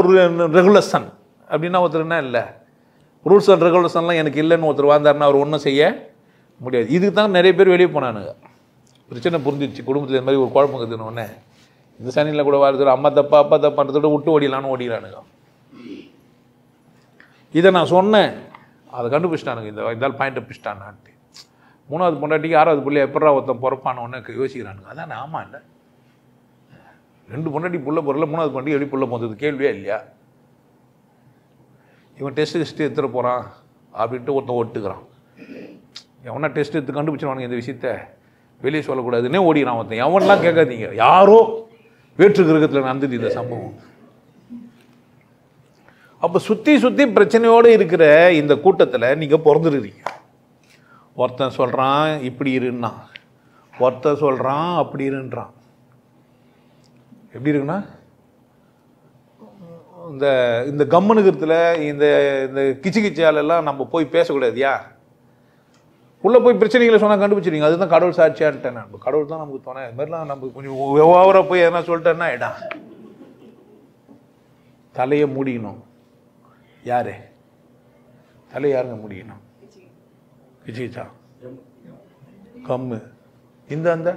ரெகுலேஷன் அப்படின்னா ஒருத்தருன்னா இல்லை. ரூல்ஸ் அண்ட் ரெகுலேஷன்லாம் எனக்கு இல்லைன்னு ஒருத்தர் வாழ்ந்தாருன்னா அவர் ஒன்றும் செய்ய முடியாது. இதுக்கு தான் நிறைய பேர் வெளியே போனானுங்க. பிரச்சனை புரிஞ்சிச்சு. குடும்பத்தில் இந்த மாதிரி ஒரு குழப்பம் இருக்குதுன்னு இந்த சனியில் கூட வாழ்த்து அம்மா தப்பா அப்பா தப்பான்றதோட விட்டு ஓடிடலான்னு ஓடிடலானுங்க. இதை நான் சொன்னேன். அதை கண்டுபிடிச்சிட்டானுங்க, இந்த பாயிண்ட்டை பிடிச்சிட்டானான்ட்டு. 3வது பொண்டாட்டிக்கு 6வது பிள்ளை எப்படா ஒருத்தன் பிறப்பானோன்னு யோசிக்கிறானுங்க. அதான் ஆமா இல்லை, 2 பொண்டாட்டி புள்ள பொருள் 3வது பொண்டாட்டி எப்படி புள்ள போந்தது கேள்வியா இல்லையா? இவன் டெஸ்ட்டு எடுத்துகிட்டு போகிறான் அப்படின்ட்டு ஒருத்தன் ஓட்டுக்கிறான். எவனா டெஸ்ட் எடுத்து கண்டுபிடிச்சிருவானுங்க இந்த விஷயத்த வெளியே சொல்லக்கூடாதுன்னே ஓடிக்கிறான் ஒருத்தன். எவன்லாம் கேட்காதீங்க, யாரோ வேற்று கிரகத்தில் நடந்தது இந்த சம்பவம். அப்போ சுற்றி பிரச்சனையோடு இருக்கிற இந்த கூட்டத்தில் நீங்கள் பிறந்துருக்கீங்க. ஒருத்தன் சொல்கிறான் இப்படி இருன்னா, ஒருத்தன் சொல்கிறான் அப்படி இருன்றான். எப்படி இருக்குன்னா, இந்த கம்மனுக்கிறதுல இந்த கிச்சியாலெல்லாம் நம்ம போய் பேசக்கூடாதியா, உள்ளே போய் பிரச்சனைகளை சொன்னால் கண்டுபிடிச்சிருங்க. அதுதான் கடவுள் சாட்சியான்ட்டேன் நான். கடவுள் தான் நமக்கு தோணை. இது மாதிரிலாம் நம்ம கொஞ்சம் ஓவராக போய் எதனா சொல்லிட்டேன்னா இடம் தலையை மூடிக்கணும். யாரு தலையை யாருங்க மூடிக்கணும்? கிச்சிச்சா கம்மு அந்த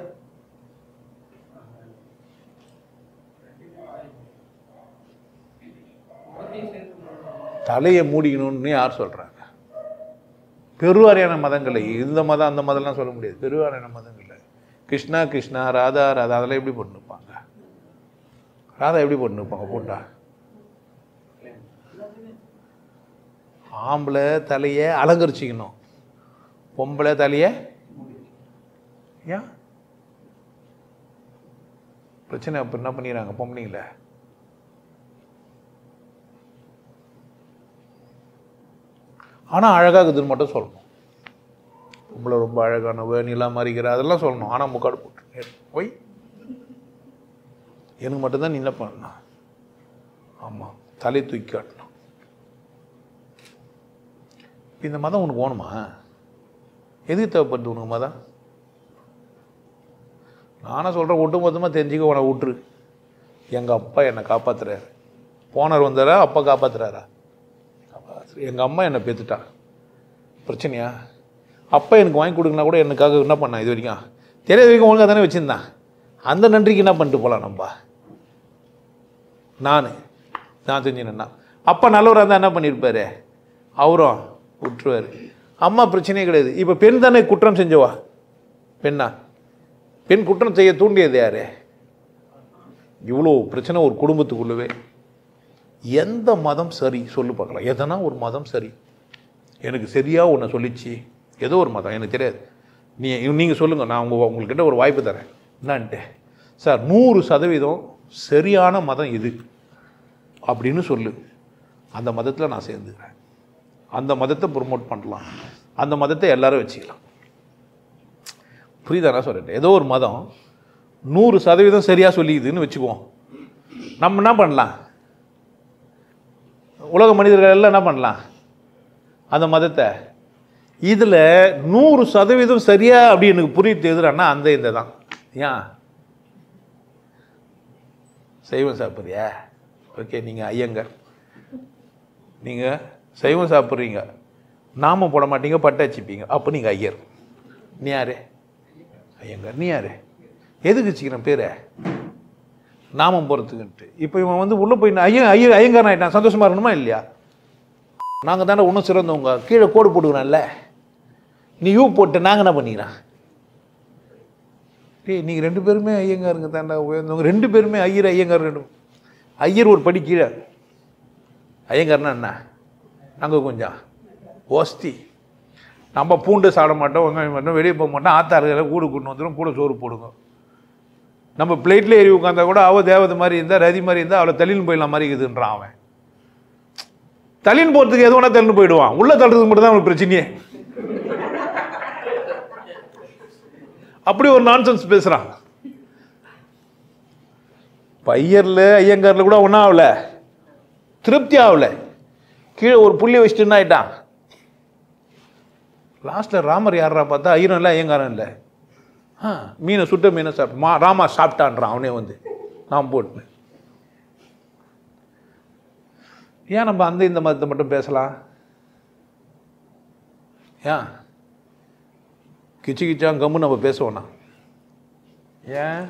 தலையை மூடிக்கணும்னு யார் சொல்றாங்க? பெருவாரியான மதங்களை, இந்த மதம் அந்த மதம்லாம் சொல்ல முடியாது. பெருவாரியான மதங்களை கிருஷ்ணா கிருஷ்ணா, ராதா ராதா, அதெல்லாம் எப்படி போட்டு நிற்பாங்க? ராதா எப்படி போட்டு நிற்பாங்க? போட்டா ஆம்பளை தலையை அலங்கரிச்சிக்கணும், பொம்பளை தலையை ஏன் பிரச்சனை? அப்போ என்ன பண்ணிடுறாங்க பொம்பளைங்கள? ஆனால் அழகாகுதுன்னு மட்டும் சொல்லணும். பொம்பளை ரொம்ப அழகானவ, நிலா மாறிக்கிற, அதெல்லாம் சொல்லணும். ஆனால் முக்காடு போட்டு போய் எனக்கு மட்டும்தான் நீ என்ன பண்ணா? ஆமாம், தலை தூக்கி காட்டணும். இந்த மதம் உனக்கு வேணுமா? எதுக்கு தேவைப்படுது உனக்கு மதம்? நானும் சொல்கிறேன், ஒட்டுமொத்தமாக தெரிஞ்சுக்க உன விட்டுரு. எங்கள் அப்பா என்னை காப்பாற்றுறாரு. போனர் வந்தாரா? அப்பா காப்பாற்றுறாரா? எங்கள் அம்மா என்னை பெற்றுட்டா. பிரச்சனையா? அப்பா எனக்கு வாங்கி கொடுக்குனா கூட எனக்காக என்ன பண்ணா? இது வரைக்கும் தெரியாத வரைக்கும் ஒழுங்காக தானே வச்சுருந்தான். அந்த நன்றிக்கு என்ன பண்ணிட்டு போகலாம் நம்ம? நான் தெரிஞ்சுனேன்னா அப்பா நல்லவராக இருந்தால் என்ன பண்ணியிருப்பாரு? அவரும் விட்டுருவார். அம்மா பிரச்சனையே கிடையாது. இப்போ பெண் தானே குற்றம் செஞ்சவா? பெண் குற்றம் செய்ய தூண்டியது யாரு? இவ்வளோ பிரச்சனை ஒரு குடும்பத்துக்குள்ளவே. எந்த மதம் சரி சொல்லு பார்க்கலாம்? எதனா ஒரு மதம் சரி எனக்கு சரியாக ஒன்று சொல்லிச்சு, ஏதோ ஒரு மதம் எனக்கு தெரியாது. நீங்கள் சொல்லுங்கள், நான் உங்கள்கிட்ட ஒரு வாய்ப்பு தரேன். என்னான்ட்டு சார் 100% சரியான மதம் இது அப்படின்னு சொல்லு. அந்த மதத்தில் நான் சேர்ந்துக்கிறேன். அந்த மதத்தை ப்ரொமோட் பண்ணலாம், அந்த மதத்தை எல்லாரும் வச்சுக்கலாம். புரியுதா நான் சொல்கிறேன்? ஏதோ ஒரு மதம் 100% சரியாக சொல்லிக்குதுன்னு வச்சுக்குவோம். நம்ம என்ன பண்ணலாம்? உலக மனிதர்கள் எல்லாம் என்ன பண்ணலாம்? அந்த மதத்தை இதில் 100% சரியா அப்படி எனக்கு புரியுது எதுறான்னா அந்த இந்த தான். ஏன் சைவம் சாப்பிட்றியா? ஓகே, நீங்கள் ஐயங்கர், நீங்கள் சைவம் சாப்பிட்றீங்க, நாமம் போட மாட்டீங்க, பட்டை வச்சுப்பீங்க, அப்போ நீங்கள் ஐயர். நீ யாரு? ஐயங்கர். நீ யாரு? எதுக்கு வச்சுக்கிறேன் பேரை? நாமம் போகிறதுக்குன்ட்டு. இப்போ இவன் உள்ளே போய் ஐயங்காரன் ஆகிட்டான். சந்தோஷமாக இருக்கணுமா இல்லையா? நாங்கள் தானே ஒன்றும் சிறந்தவங்க. கீழே கோடு போட்டுக்கிறோம்ல, நீ யூ போட்டு நாங்கள் என்ன பண்ணிக்கிறோம்? நீங்கள் 2 பேருமே ஐயங்காருங்க தாண்டா உயர்ந்தவங்க. 2 பேருமே ஐயங்கார். ஐயர் ஒரு படி கீழே, ஐயங்கார்னா என்ன? நாங்கள் கொஞ்சம் ஓஸ்தி. நம்ம பூண்டு சாப்பிட மாட்டோம், வெங்காயம் மாட்டோம், வெளியே போக மாட்டோம். ஆத்தாறுகளை கூடு கொண்டு வந்துடும், கூட சோறு போடுங்க. நம்ம பிளேட்டில் ஏறி உட்காந்தா கூட அவள் தேவதை மாதிரி இருந்தால், ரதி மாதிரி இருந்தால், அவளை தள்ளின்னு போயிடலாம் மாதிரி இருக்குதுன்றான். அவன் தள்ளின்னு போகிறதுக்கு எது வேணா தள்ளின்னு போயிடுவான். உள்ள தள்ளுறதுக்கு மட்டும் தான் அவனுக்கு பிரச்சனையே. அப்படி ஒரு நான்சென்ஸ் பேசுறான். பையர்ல ஐயங்கார்ல கூட ஒன்றும் ஆகல, திருப்தி ஆகல. கீழே ஒரு புள்ளி வச்சுட்டு ஆயிட்டான். லாஸ்ட்ல ராமர் யாரா பார்த்தா ஐயரும் இல்லை ஐயங்காரம் இல்லை. மீனை சுட்ட மீனை சாப்பிட்டு ராமா சாப்பிட்டான்றான். அவனே நான் போட்டு. ஏன் நம்ம அந்த இந்த மதத்தை மட்டும் பேசலாம்? ஏன் கிச்சா கம்மு நம்ம பேசுவோம்னா? ஏன்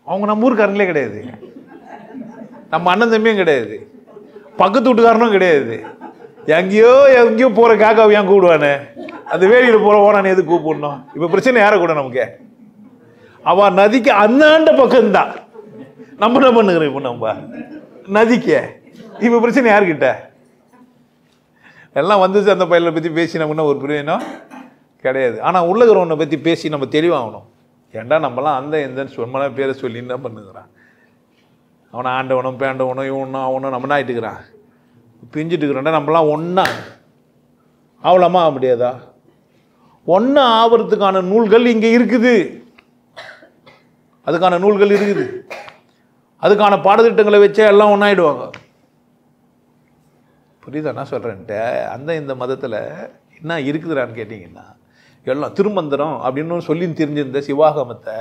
அவங்க நம்ம ஊருக்காரங்களே கிடையாது, நம்ம அண்ணன் தம்பியும் கிடையாது, பக்கத்து வீட்டுக்காரனும் கிடையாது. எங்கேயோ போகிற காக்காவை ஏன் கூப்பிடுவானே, அந்த வேலியில் போகிற ஓனானே எது கூப்பிடணும்? இப்போ பிரச்சனை யாரை கூட நமக்கு? அவ நதிக்கு அந்தாண்ட பக்கம்தான். நம்ம என்ன பண்ணுகிறோம் இப்போ? நம்ம நதிக்க இப்போ பிரச்சனை யாருக்கிட்ட? எல்லாம் வந்துச்சு. அந்த பயிலை பற்றி பேசி நம்ம ஒரு பிரயோஜனம் கிடையாது. ஆனால் உள்ளகிறவனை பற்றி பேசி நம்ம தெளிவாகணும். ஏன்டா நம்மலாம் அந்த எந்தன்னு சொன்ன பேரை சொல்லி என்ன பண்ணுகிறான்? அவனை ஆண்டவனும் பேண்டவனும் இவனும் அவனும் நம்ம ஆகிட்டுக்கிறான், பிஞ்சிட்டு இருக்கிறான்டா. நம்மளாம் ஒன்றா அவ்வளோமா ஆக முடியாதா? ஒன்றா ஆவறதுக்கான நூல்கள் இங்கே இருக்குது. அதுக்கான நூல்கள் இருக்குது. அதுக்கான பாடத்திட்டங்களை வச்சே எல்லாம் ஒன்றாயிடுவாங்க. புரியுதா நான் சொல்கிறேன்ட்டு? அந்த இந்த மதத்தில் என்ன இருக்குதுறான்னு கேட்டிங்கன்னா, எல்லாம் திருமந்திரம் அப்படின்னு சொல்லி தெரிஞ்சிருந்த சிவாகமத்தை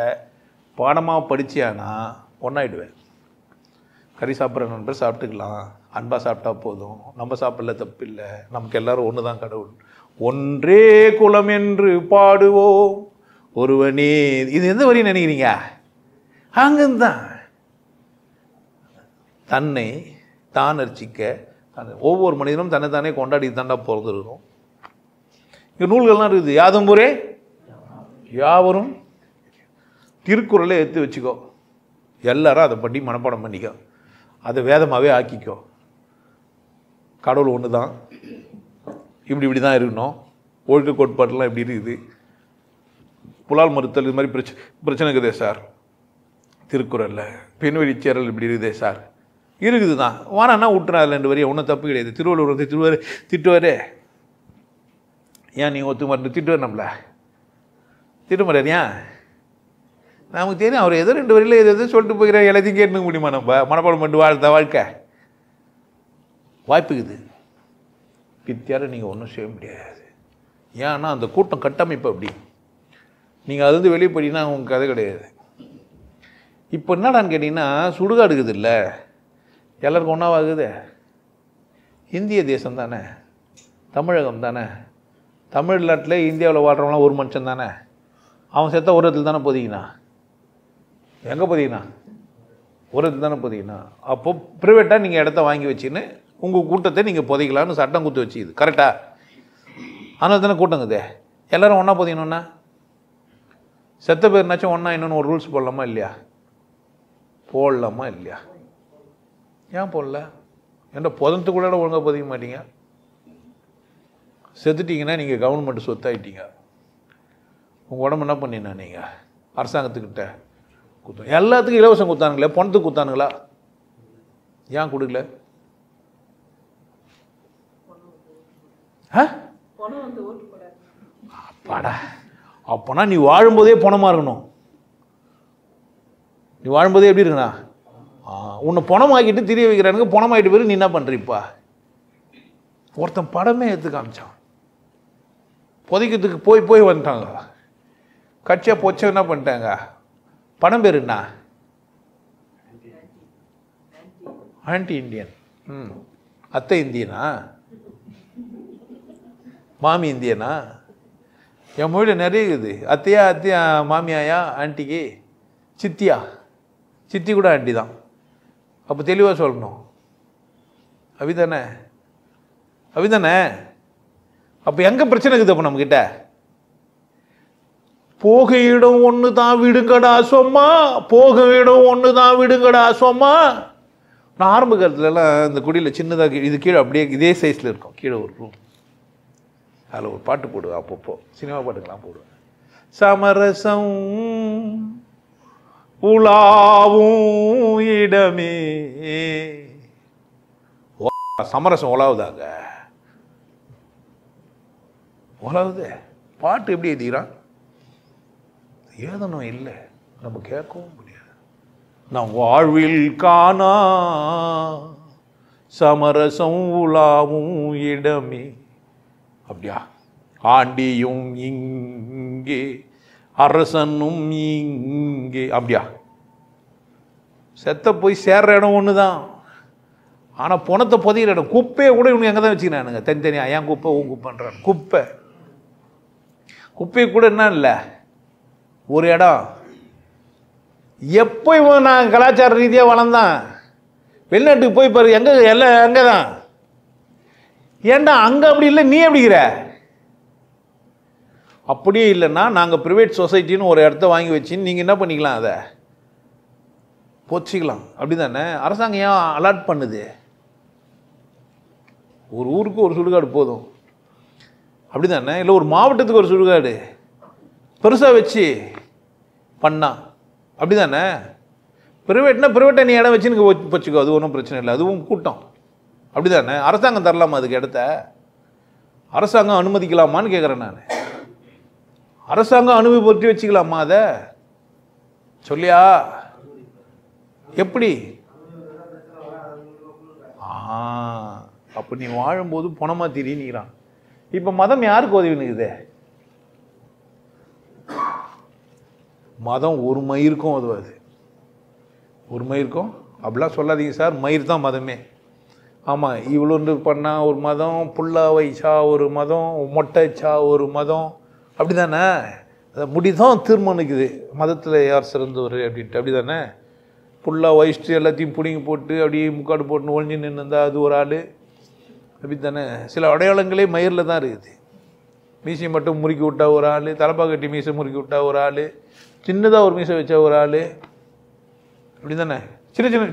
பாடமாக படிச்சியானா ஒன்றாயிடுவேன். கறி சாப்பிட்ற நண்பர் சாப்பிட்டுக்கலாம், அன்பாக சாப்பிட்டா போதும், நம்ம சாப்பிடல தப்பு இல்லை, நமக்கு எல்லாரும் ஒன்று தான் கடவுள், ஒன்றே குலம் என்று பாடுவோம் ஒருவனே. இது எந்த வரையும் நினைக்கிறீங்க? அங்கேருந்தான் தன்னை தான் அர்ச்சிக்க ஒவ்வொரு மனிதனும் தன்னைத்தானே கொண்டாடி தாண்டா பிறந்திருக்கும். இங்கே நூல்கள்லாம் இருக்குது. யாதும் ஊரே யாவரும் திருக்குறளை எடுத்து வச்சுக்கோ, எல்லாரும் அதை படி மனப்பாடம் பண்ணிக்கோ, அதை வேதமாகவே ஆக்கிக்கோ. கடவுள் ஒன்று தான், இப்படி தான் இருக்கணும், ஒழுக்க கோட்பாட்டெல்லாம் இப்படி இருக்குது, புலால் மறுத்தல் இது மாதிரி பிரச்சனை இருக்குதே சார் திருக்குறளில், பெண்வெளி சேரல் இப்படி இருக்குதே சார், இருக்குது தான், வானா விட்டுறா அதில் 2 வரையும் ஒன்றும் தப்பு கிடையாது. திருவள்ளுவர் வந்து திட்டுவார், ஏன் நீங்கள் ஒத்து மருந்து திட்டுவார், நம்மள திட்ட மாட்டார். ஏன்? நமக்கு தெரியும் அவர் ஏதோ 2 வரையில் எது சொல்லிட்டு போய்கிறார், எல்லாத்தையும் கேட்டுக்க முடியுமா? நம்ம மனப்பாடம் பண்ணிட்டு வாழ்க்கை வாய்ப்புக்குது. பித்தியார நீங்கள் ஒன்றும் செய்ய முடியாது. ஏன்னா அந்த கூட்டம் கட்டமைப்பு அப்படி. நீங்கள் அது வந்து வெளியே போயிட்டீங்கன்னா அவங்க கதை கிடையாது. இப்போ என்னடான்னு கேட்டிங்கன்னா, சுடுகாடு இருக்குது இல்லை, எல்லாருக்கும் ஒன்றாவாகுது. இந்திய தேசம் தானே, தமிழகம் தானே, தமிழ்நாட்டில் இந்தியாவில் வாழ்கிறவங்களாம் ஒரு மனுஷன் தானே. அவன் செத்த ஒரு இடத்துல தானே போதிக்கினா, எங்கே போதிக்கினா? ஒரு இடத்துல தானே போதிக்கினா. அப்போது ப்ரைவேட்டாக நீங்கள் இடத்த வாங்கி வச்சுன்னு உங்கள் கூட்டத்தை நீங்கள் புதைக்கலான்னு சட்டம் கொடுத்து வச்சுக்குது. கரெக்டாக? அதனால தானே கூட்டங்குது. எல்லோரும் ஒன்றா போதிக்கணுன்னா செத்த பேர்னாச்சும் ஒன்றா இன்னொன்று ஒரு ரூல்ஸ் போடலாமா இல்லையா? போடலாமா இல்லையா? ஏன் போடல? ஏன்டா புதத்துக்குள்ள ஒழுங்காக பதிக்க மாட்டீங்க? செத்துட்டிங்கன்னா நீங்கள் கவர்மெண்ட் சொத்தாயிட்டீங்க. உங்கள் உடம்பு என்ன பண்ணினா நீங்கள் அரசாங்கத்துக்கிட்ட குத்தம். எல்லாத்துக்கும் இலவசம் கொடுத்தானுங்களே, பணத்துக்கு கொடுத்தானுங்களா? ஏன் கொடுக்கல? அப்பாடா, அப்போனா நீ வாழும்போதே பணமாக இருக்கணும். நீ வாழும்போதே எப்படி இருக்குண்ணா? உன்னை பணமாக்கிட்டு திரிய வைக்கிறானுங்க. பணமாகிட்டு போய் நீ என்ன பண்ணுறப்பா? ஒருத்தன் படமே எடுத்து காமிச்சான், புதைக்கிறதுக்கு போய் வந்துட்டாங்க. கட்சியாக போச்ச என்ன பண்ணிட்டாங்க? படம் பேர் என்ன? Anti Indian. அத்தை இந்தியனா? மாமி இந்தியனா? என் மொழியில் நிறைய இருக்குது. அத்தையா மாமியாயா ஆன்டிக்கு? சித்தியா? சித்தி கூட ஆண்டி தான். அப்போ தெளிவாக சொல்லணும். அவிதானே? அப்போ எங்கே பிரச்சனை இருக்குது? அப்போ நம்மக்கிட்ட போக இடம் ஒன்று தான் விடுங்கடா சொம்மா, போக இடம் ஒன்று தான் விடுங்கடா சொம்மா. நான் ஆரம்ப காலத்துலலாம் இந்த குடியில் சின்னதாக இது கீழே அப்படியே இதே சைஸில் இருக்கும், கீழே ஒரு ரூம். அதில் ஒரு பாட்டு போடுவேன், அப்பப்போ சினிமா பாட்டுக்கெல்லாம் போடுவேன். சமரசம் உலாவும் இடமே. சமரசம் உலாவுதாங்க, உலாவுது. பாட்டு எப்படி எழுதிக்கிறான்? ஏதனும் இல்லை, நம்ம கேட்கவும் முடியாது. நம் வாழ்வில் காணா சமரசம் உலாவும் இடமே. அப்படியா? ஆண்டியும் இங்கே அரசனும் இங்கே. அப்படியா? செத்த போய் சேர்ற இடம் ஒன்று தான், ஆனால் பணத்தை புதைகிற இடம் குப்பையை கூட இவனுக்கு எங்கே தான் வச்சுக்கிறானுங்க தனித்தனியாக. ஏன் குப்பை உன் குப்பைன்றான். குப்பையை கூட என்ன இல்லை, ஒரு இடம். எப்போ இவன் நான் கலாச்சார ரீதியாக வளர்ந்தான், வெளிநாட்டுக்கு போய் பாரு, எங்கே எல்லாம் எங்கே தான் ஏன்டா அங்கே அப்படி இல்லை, நீ எப்படிங்கிற? அப்படியே இல்லைன்னா நாங்கள் ப்ரைவேட் சொசைட்டின்னு ஒரு இடத்த வாங்கி வச்சுன்னு நீங்கள் என்ன பண்ணிக்கலாம், அதை போச்சிக்கலாம். அப்படி தானே அரசாங்கம் ஏன் அலாட் பண்ணுது? ஒரு ஊருக்கு ஒரு சுடுகாடு போதும், அப்படி தானே? இல்லை ஒரு மாவட்டத்துக்கு ஒரு சுடுகாடு பெருசாக வச்சு பண்ணா, அப்படி தானே? ப்ரைவேட்னா ப்ரைவேட்டை நீ இடம் வச்சுன்னு வச்சுக்கோ, அது ஒன்றும் பிரச்சனை இல்லை, அதுவும் கூட்டம், அப்படி தானே? அரசாங்கம் தரலாமா அதுக்கு இடத்த? அரசாங்கம் அனுமதிக்கலாமான்னு கேட்குறேன் நான். அரசாங்கம் அனுமதி வச்சுக்கலாமா அதை? சொல்லியா எப்படி? அப்போ நீ வாழும்போது பணமா திரிக்கிறான். இப்போ மதம் யாருக்கு உதவி நிற்குது? மதம் ஒரு மயிருக்கும் உதவாது. ஒரு மயிருக்கும் அப்படிலாம் சொல்லாதீங்க சார், மயிர் தான் மதமே. ஆமாம், இவ்வளோண்டு பண்ணால் ஒரு மதம், புல்லா வைச்சா ஒரு மதம், மொட்டை வச்சா ஒரு மதம், அப்படி தானே? முடிதான் தீர்மானிக்குது மதத்தில் யார் சிறந்தவர் அப்படின்ட்டு, அப்படி தானே? ஃபுல்லாக வயிஸ்ட்டு எல்லாத்தையும் பிடிங்கி போட்டு அப்படியே முக்காடு போட்டு ஒழிஞ்சு நின்று இருந்தால் அது ஒரு ஆள், அப்படி தானே? சில அடையாளங்களே மயிரில் தான் இருக்குது. மீசை மட்டும் முறுக்கி விட்டா ஒரு ஆள், தலைப்பா கட்டி மீசை முறுக்கி விட்டா ஒரு ஆள், சின்னதாக ஒரு மீசை வச்சா ஒரு ஆள், அப்படி தானே?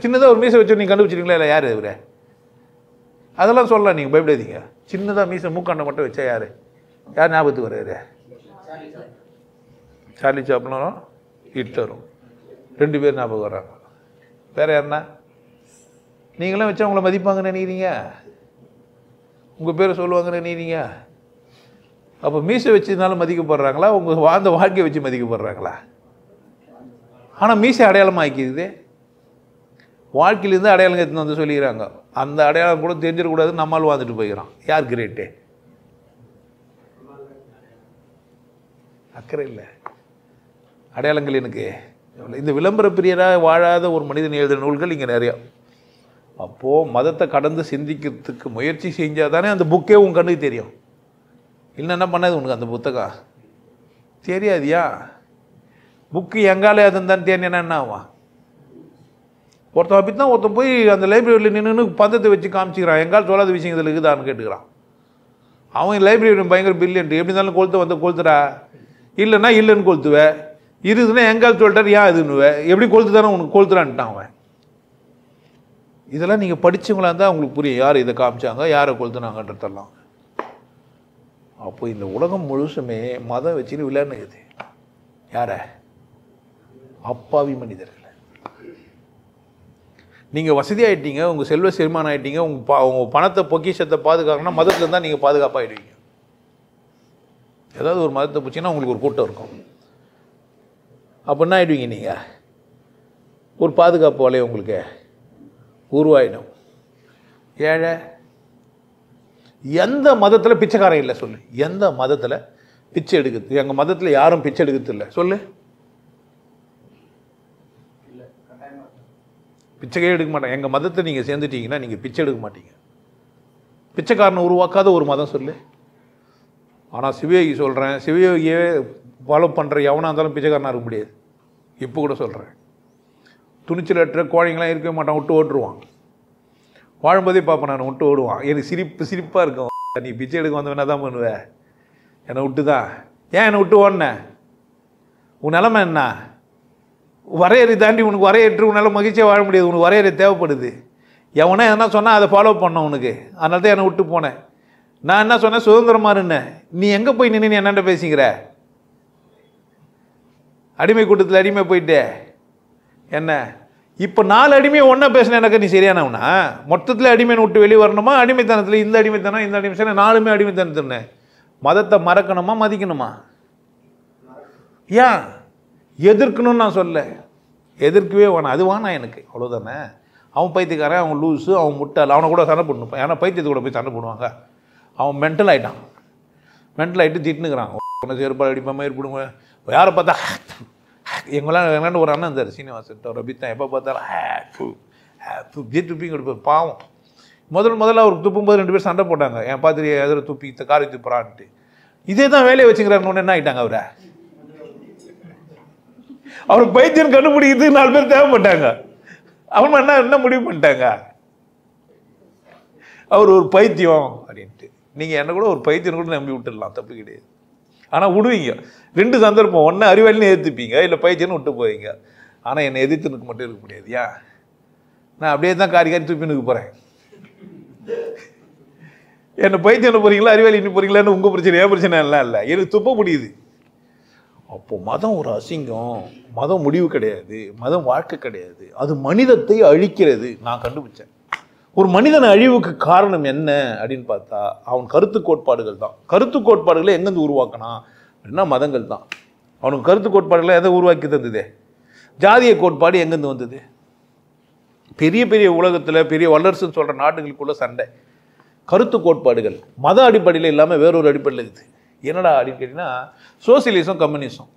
சின்னதாக ஒரு மீசை வச்சு நீங்கள் கண்டுபிடிச்சிருங்களா? இல்லை யார் இவரை? அதெல்லாம் சொல்லலாம், நீங்கள் பயப்படாதீங்க. சின்னதாக மீசை மூக்காண்டை மட்டும் வச்சா யார் ஞாபகத்துக்கு வர்றாரு? சார்லி சாப்ளினும் ஹிட்லரும் 2 பேர் ஞாபகம் வர்றாங்க. வேறு யாருன்னா? நீங்களாம் வச்சா உங்களை மதிப்பாங்கன்னு நினைக்கிறீங்க? உங்கள் பேரை சொல்லுவாங்கன்னு நினைக்கிறீங்க? அப்போ மீசை வச்சதுனால மதிக்கப்படுறாங்களா, உங்கள் வாழ்ந்த வாழ்க்கையை வச்சு மதிக்கப்படுறாங்களா? ஆனால் மீசை அடையாளமாக ஆக்கிடுது. வாழ்க்கையிலேருந்து அடையாளம் எடுத்துன்னு வந்து சொல்லிக்கிறாங்க. அந்த அடையாளம் கூட தெரிஞ்சிடக்கூடாது, நம்மால் வாழ்ந்துட்டு போய்க்கிறோம். யார் கிரேட்டு? அக்கறை இல்லை. அடையாளங்கள் எனக்கு இந்த விளம்பர பிரியராக வாழாத ஒரு மனிதன் எழுதுகிற நூல்கள் இங்கே நிறையா. அப்போது மதத்தை கடந்து சிந்திக்கிறதுக்கு முயற்சி செஞ்சால் தானே அந்த புக்கே உன் கண்ணுக்கு தெரியும். இல்லை என்ன பண்ணாது உனக்கு அந்த புத்தகம் தெரியாதியா? புக்கு எங்காலே அதுன்னு தெரிஞ்சேன்னா என்ன ஆவான்? ஒருத்தன் அப்படி தான் ஒருத்தன் போய் அந்த லைப்ரரியில் நின்று பந்தத்தை வச்சு காமிச்சிக்கிறான், எங்கால் சொல்லாத விஷயங்கள் இருக்குதான்னு கேட்டுக்கிறான். அவன் லைப்ரரி பயங்கர பில்லியன்ட்டு, எப்படி இருந்தாலும் கொளுத்த வந்து கொளுத்துறா, இல்லைன்னா இல்லைன்னு கொளுத்துவேன், இருக்குதுன்னா எங்கால் சொல்லிட்டார் ஏன் இதுன்னுவேன், எப்படி கொளுத்து தானே உனக்கு கொளுத்துறான்ட்டான் அவன். இதெல்லாம் நீங்கள் படித்தவங்களா இருந்தால் அவங்களுக்கு புரியும் யார் இதை காமிச்சாங்க, யாரை கொளுத்துனாங்கன்றதெல்லாம். அப்போ இந்த உலகம் முழுசுமே மதம் வச்சுன்னு விளையாடுனுக்குது. யார? அப்பாவி மனிதர்கள். நீங்கள் வசதி ஆகிட்டீங்க, உங்கள் செல்வ செருமானம் ஆகிட்டீங்க, உங்கள் பணத்தை பொக்கிஷத்தை பாதுகாக்கணும்னா மதத்தில் தான் நீங்கள் பாதுகாப்பாகிடுவீங்க. ஏதாவது ஒரு மதத்தை பிடிச்சிங்கன்னா உங்களுக்கு ஒரு கூட்டம் இருக்கும். அப்போ என்ன ஆகிடுவீங்க? நீங்கள் ஒரு பாதுகாப்பு வலையை உங்களுக்கு உருவாயிடும். ஏழை எந்த மதத்தில் பிச்சைக்காரன் இல்லை சொல்லு? எந்த மதத்தில் பிச்சை எடுக்குது? எங்கள் மதத்தில் யாரும் பிச்சை எடுக்கிறது இல்லை சொல்லு. பிச்சைக்கே எடுக்க மாட்டாங்க. எங்கள் மதத்தை நீங்கள் சேர்ந்துட்டீங்கன்னா நீங்கள் பிச்சை எடுக்க மாட்டீங்க. பிச்சைக்காரனை உருவாக்காத ஒரு மதம் சொல்லு. ஆனால் சிவயோகி சொல்கிறேன், சிவயோகியே ஃபாலோ பண்ணுற எவனாக இருந்தாலும் பிச்சைக்காரனாக இருக்க முடியாது. இப்போ கூட சொல்கிறேன், துணிச்சல் அற்ற கோழைங்களாம் இருக்கவே மாட்டான், விட்டு ஓட்டுருவான். வாழும்போதே பார்ப்பேன் நான், விட்டு ஓடுவான். எனக்கு சிரிப்பாக இருக்கும். நீ பிச்சை எடுக்க வந்தவனா தான் பண்ணுவேன், என்னை விட்டு தான். ஏன் என்னை விட்டு ஓடின? உன் நிலமை என்ன? வரையறை தாண்டி உனக்கு வரையற்று உன்னால் மகிழ்ச்சியாக வாழ முடியாது. உனக்கு வரையறை தேவைப்படுது. எவனே என்ன சொன்னால் அதை ஃபாலோ பண்ண உனக்கு. அதனால தான் என்னை விட்டு போனேன். நான் என்ன சொன்னேன்? சுதந்திரமாக இருந்தேன். நீ எங்கே போய் நின்று நீ என்னென்ன பேசிக்கிற? அடிமை கூட்டத்தில் அடிமை போயிட்டே என்ன? இப்போ 4 அடிமையை ஒன்றா பேசின எனக்கு நீ சரியானவனா? மொத்தத்தில் அடிமையை விட்டு வெளியே வரணுமா? அடிமைத்தனத்தில் இந்த அடிமைத்தனம் இந்த அடிமைத்தனம் 4மே அடிமைத்தனத்துன்னு. மதத்தை மறக்கணுமா மதிக்கணுமா? ஏன் எதிர்க்கணும்னு நான் சொல்ல, எதிர்க்கவே வேணாம். அது வேணாம் எனக்கு, அவ்வளோதானே. அவன் பைத்தியக்காரன், அவன் லூஸு, அவன் முட்டாள், அவனை கூட சண்டை போடணும். ஏன்னா பைத்தியத்தை கூட போய் சண்டை போடுவாங்க. அவன் மென்டல் ஆகிட்டான். மென்டல் ஆகிட்டு திட்டுனுக்கிறான். உன்னை செருப்பால் அடிப்பாமல் ஏற்படுங்க. யாரை பார்த்தா எங்களாம் ஒரு அண்ணன் இருந்தார் சீனிவாசன் ரபித்தான். எப்போ பார்த்தாலும் துப்பிங்க எடுப்பார். பாவம். முதல்ல அவருக்கு துப்பும்போது 2 பேர் சண்டை போட்டாங்க. என் பார்த்து எதிர துப்பி காரி துப்புறான்ட்டு. இதே தான் வேலையை வச்சுக்கிறாருன்னு என்ன ஆகிட்டாங்க? அவருக்கு பைத்தியம் கண்டுபிடிக்கிறது 4 பேர் தேவைப்பட்டாங்க. அவங்க என்ன முடிவு பண்ணிட்டாங்க? அவர் ஒரு பைத்தியம் அப்படின்ட்டு. நீங்கள் என்ன கூட ஒரு பைத்தியம் கூட நம்பி விட்டுடலாம், தப்பு கிடையாது. ஆனால் விடுவீங்க 2 சந்தர்ப்பம், ஒன்று அறிவாளின்னு ஏற்றுப்பீங்க, இல்லை பைத்தியம்னு விட்டு போவீங்க. ஆனால் என்னை எதிர்த்துனுக்கு மட்டும் இருக்க முடியாது. ஏன் நான் அப்படியே தான் காரி தூப்பினுக்கு போகிறேன். என்னை பைத்தியம் போகிறீங்களா அறிவாளின்னு போகிறீங்களான்னு உங்கள் பிரச்சனை, ஏன் பிரச்சனை எல்லாம் இல்லை, எனக்கு துப்ப முடியுது. அப்போது மதம் ஒரு அசிங்கம், மதம் முடிவு கிடையாது, மதம் வாழ்க்கை கிடையாது, அது மனிதத்தை அழிக்கிறது. நான் கண்டுபிடிச்சேன் ஒரு மனிதன் அழிவுக்கு காரணம் என்ன அப்படின்னு பார்த்தா அவன் கருத்து கோட்பாடுகள் தான். கருத்து கோட்பாடுகளை எங்கேருந்து உருவாக்கினா அப்படின்னா மதங்கள் தான். அவனுக்கு கருத்து கோட்பாடுகளை எதை உருவாக்கி தந்தது? ஜாதிய கோட்பாடு எங்கேருந்து வந்தது? பெரிய பெரிய உலகத்தில் பெரிய வல்லரசுன்னு சொல்கிற நாடுகளுக்குள்ள சண்டை கருத்து கோட்பாடுகள் மத அடிப்படையில் இல்லாமல் வேறொரு அடிப்படையில் இருக்குது. என்னடா அப்படின்னு கேட்டிங்கன்னா சோசியலிசம், கம்யூனிசம்.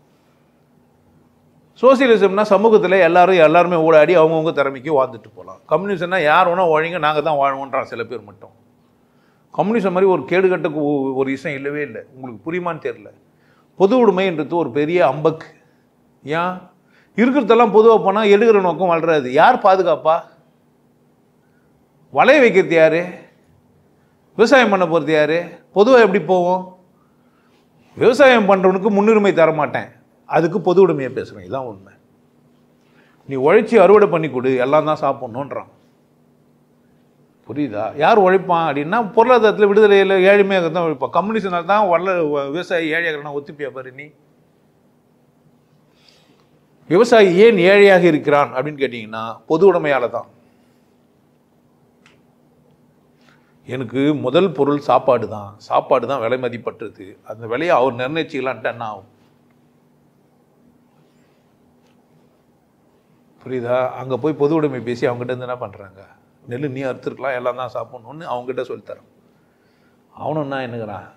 சோசியலிசம்னா சமூகத்தில் எல்லாருமே ஓடாடி அவங்கவுங்க திறமைக்கு வாழ்ந்துட்டு போகலாம். கம்யூனிசம்னா யார் வேணா ஒழிங்க, நாங்கள் தான் வாழ்வோன்றான் சில பேர் மட்டும். கம்யூனிசம் மாதிரி ஒரு கேடுகட்ட ஒரு விஷயம் இல்லவே இல்லை. உங்களுக்கு புரியுமான்னு தெரியல. பொது உடைமைன்றது ஒரு பெரிய அம்பக்கு. ஏன் இருக்கிறதெல்லாம் பொதுவாக போனால் எடுக்கிற நோக்கம் வளராது. யார் பாதுகாப்பா? வளைய வைக்கிறது யார்? விவசாயம் பண்ண போகிறது யார்? பொதுவாக எப்படி போவோம்? விவசாயம் பண்ணுறவனுக்கு முன்னுரிமை தர மாட்டேன், அதுக்கு பொது உடைமையை பேசுகிறேன். இதுதான் உண்மை. நீ உழைச்சி அறுவடை பண்ணி கொடு, எல்லாம் தான் சாப்பிட்ணுன்றான். புரியுதா? யார் உழைப்பான் அப்படின்னா பொருளாதாரத்தில் விடுதலையில் ஏழ்மையாக தான் உழைப்பான். கம்யூனிஸ்ட்னால தான் விவசாயி ஏழையாக ஒத்துப்பியா பாரு. நீ விவசாயி ஏன் ஏழையாக இருக்கிறான் அப்படின்னு கேட்டிங்கன்னா பொது உடைமையால் தான். எனக்கு முதல் பொருள் சாப்பாடு தான் விலை மதிப்பற்றது. அந்த விலையை அவர் நிர்ணயிச்சிக்கலான்ட்டு என்ன ஆகும்? புரியுதா? அங்கே போய் பொது உடைமை பேசி அவங்ககிட்ட இருந்து என்ன பண்ணுறாங்க? நெல் நீ அறுத்துருக்கலாம், எல்லாம் தான் சாப்பிட்ணுன்னு அவங்ககிட்ட சொல்லித்தரோம். அவனும் என்ன என்னங்கிறான்?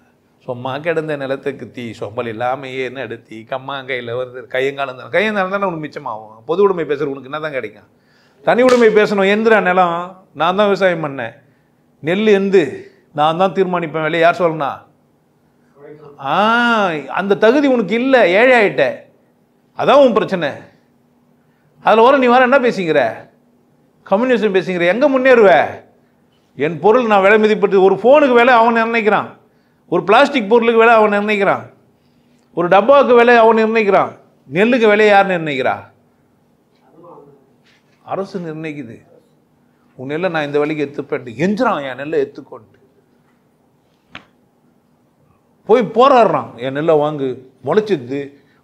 சும்மா கிடந்த நிலத்துக்கு தீ சொம்பல் இல்லாமையே என்ன எடுத்தி கம்மா கையில் வருது கையங்காலம் தானே உனக்கு மிச்சமாகும். பொது உடைமை பேசுகிற உனக்கு என்ன தான் கிடைக்கும்? தனி உடைமை பேசணும். எந்திரா நிலம் நான் தான் விவசாயம் பண்ணேன், நெல் எந்து நான் தான் தீர்மானிப்பேன் விலையை, யார் சொல்லணும்னா? அந்த தகுதி உனக்கு இல்லை, ஏழை ஆகிட்ட. அதான் உன் பிரச்சனை. அதில் வர நீ வர என்ன பேசிக்கிற? கம்யூனிசம் பேசிக்கிற. எங்கே முன்னேறுவ? என் பொருள் நான் விலை மதிப்பட்டு, ஒரு ஃபோனுக்கு விலை அவன் நிர்ணயிக்கிறான், ஒரு பிளாஸ்டிக் பொருளுக்கு விலை அவன் நிர்ணயிக்கிறான், ஒரு டப்பாவுக்கு விலை அவன் நிர்ணயிக்கிறான். நெல்லுக்கு விலையை யார் நிர்ணயிக்கிறா? அரசு நிர்ணயிக்குது. உன் நெல்லை நான் இந்த விலைக்கு எடுத்துப்பேன் எஞ்சுறான், என் நெல்லை எடுத்துக்கொண்டு போய் போராடுறான். என் நெல்லை வாங்கு, முளைச்சிது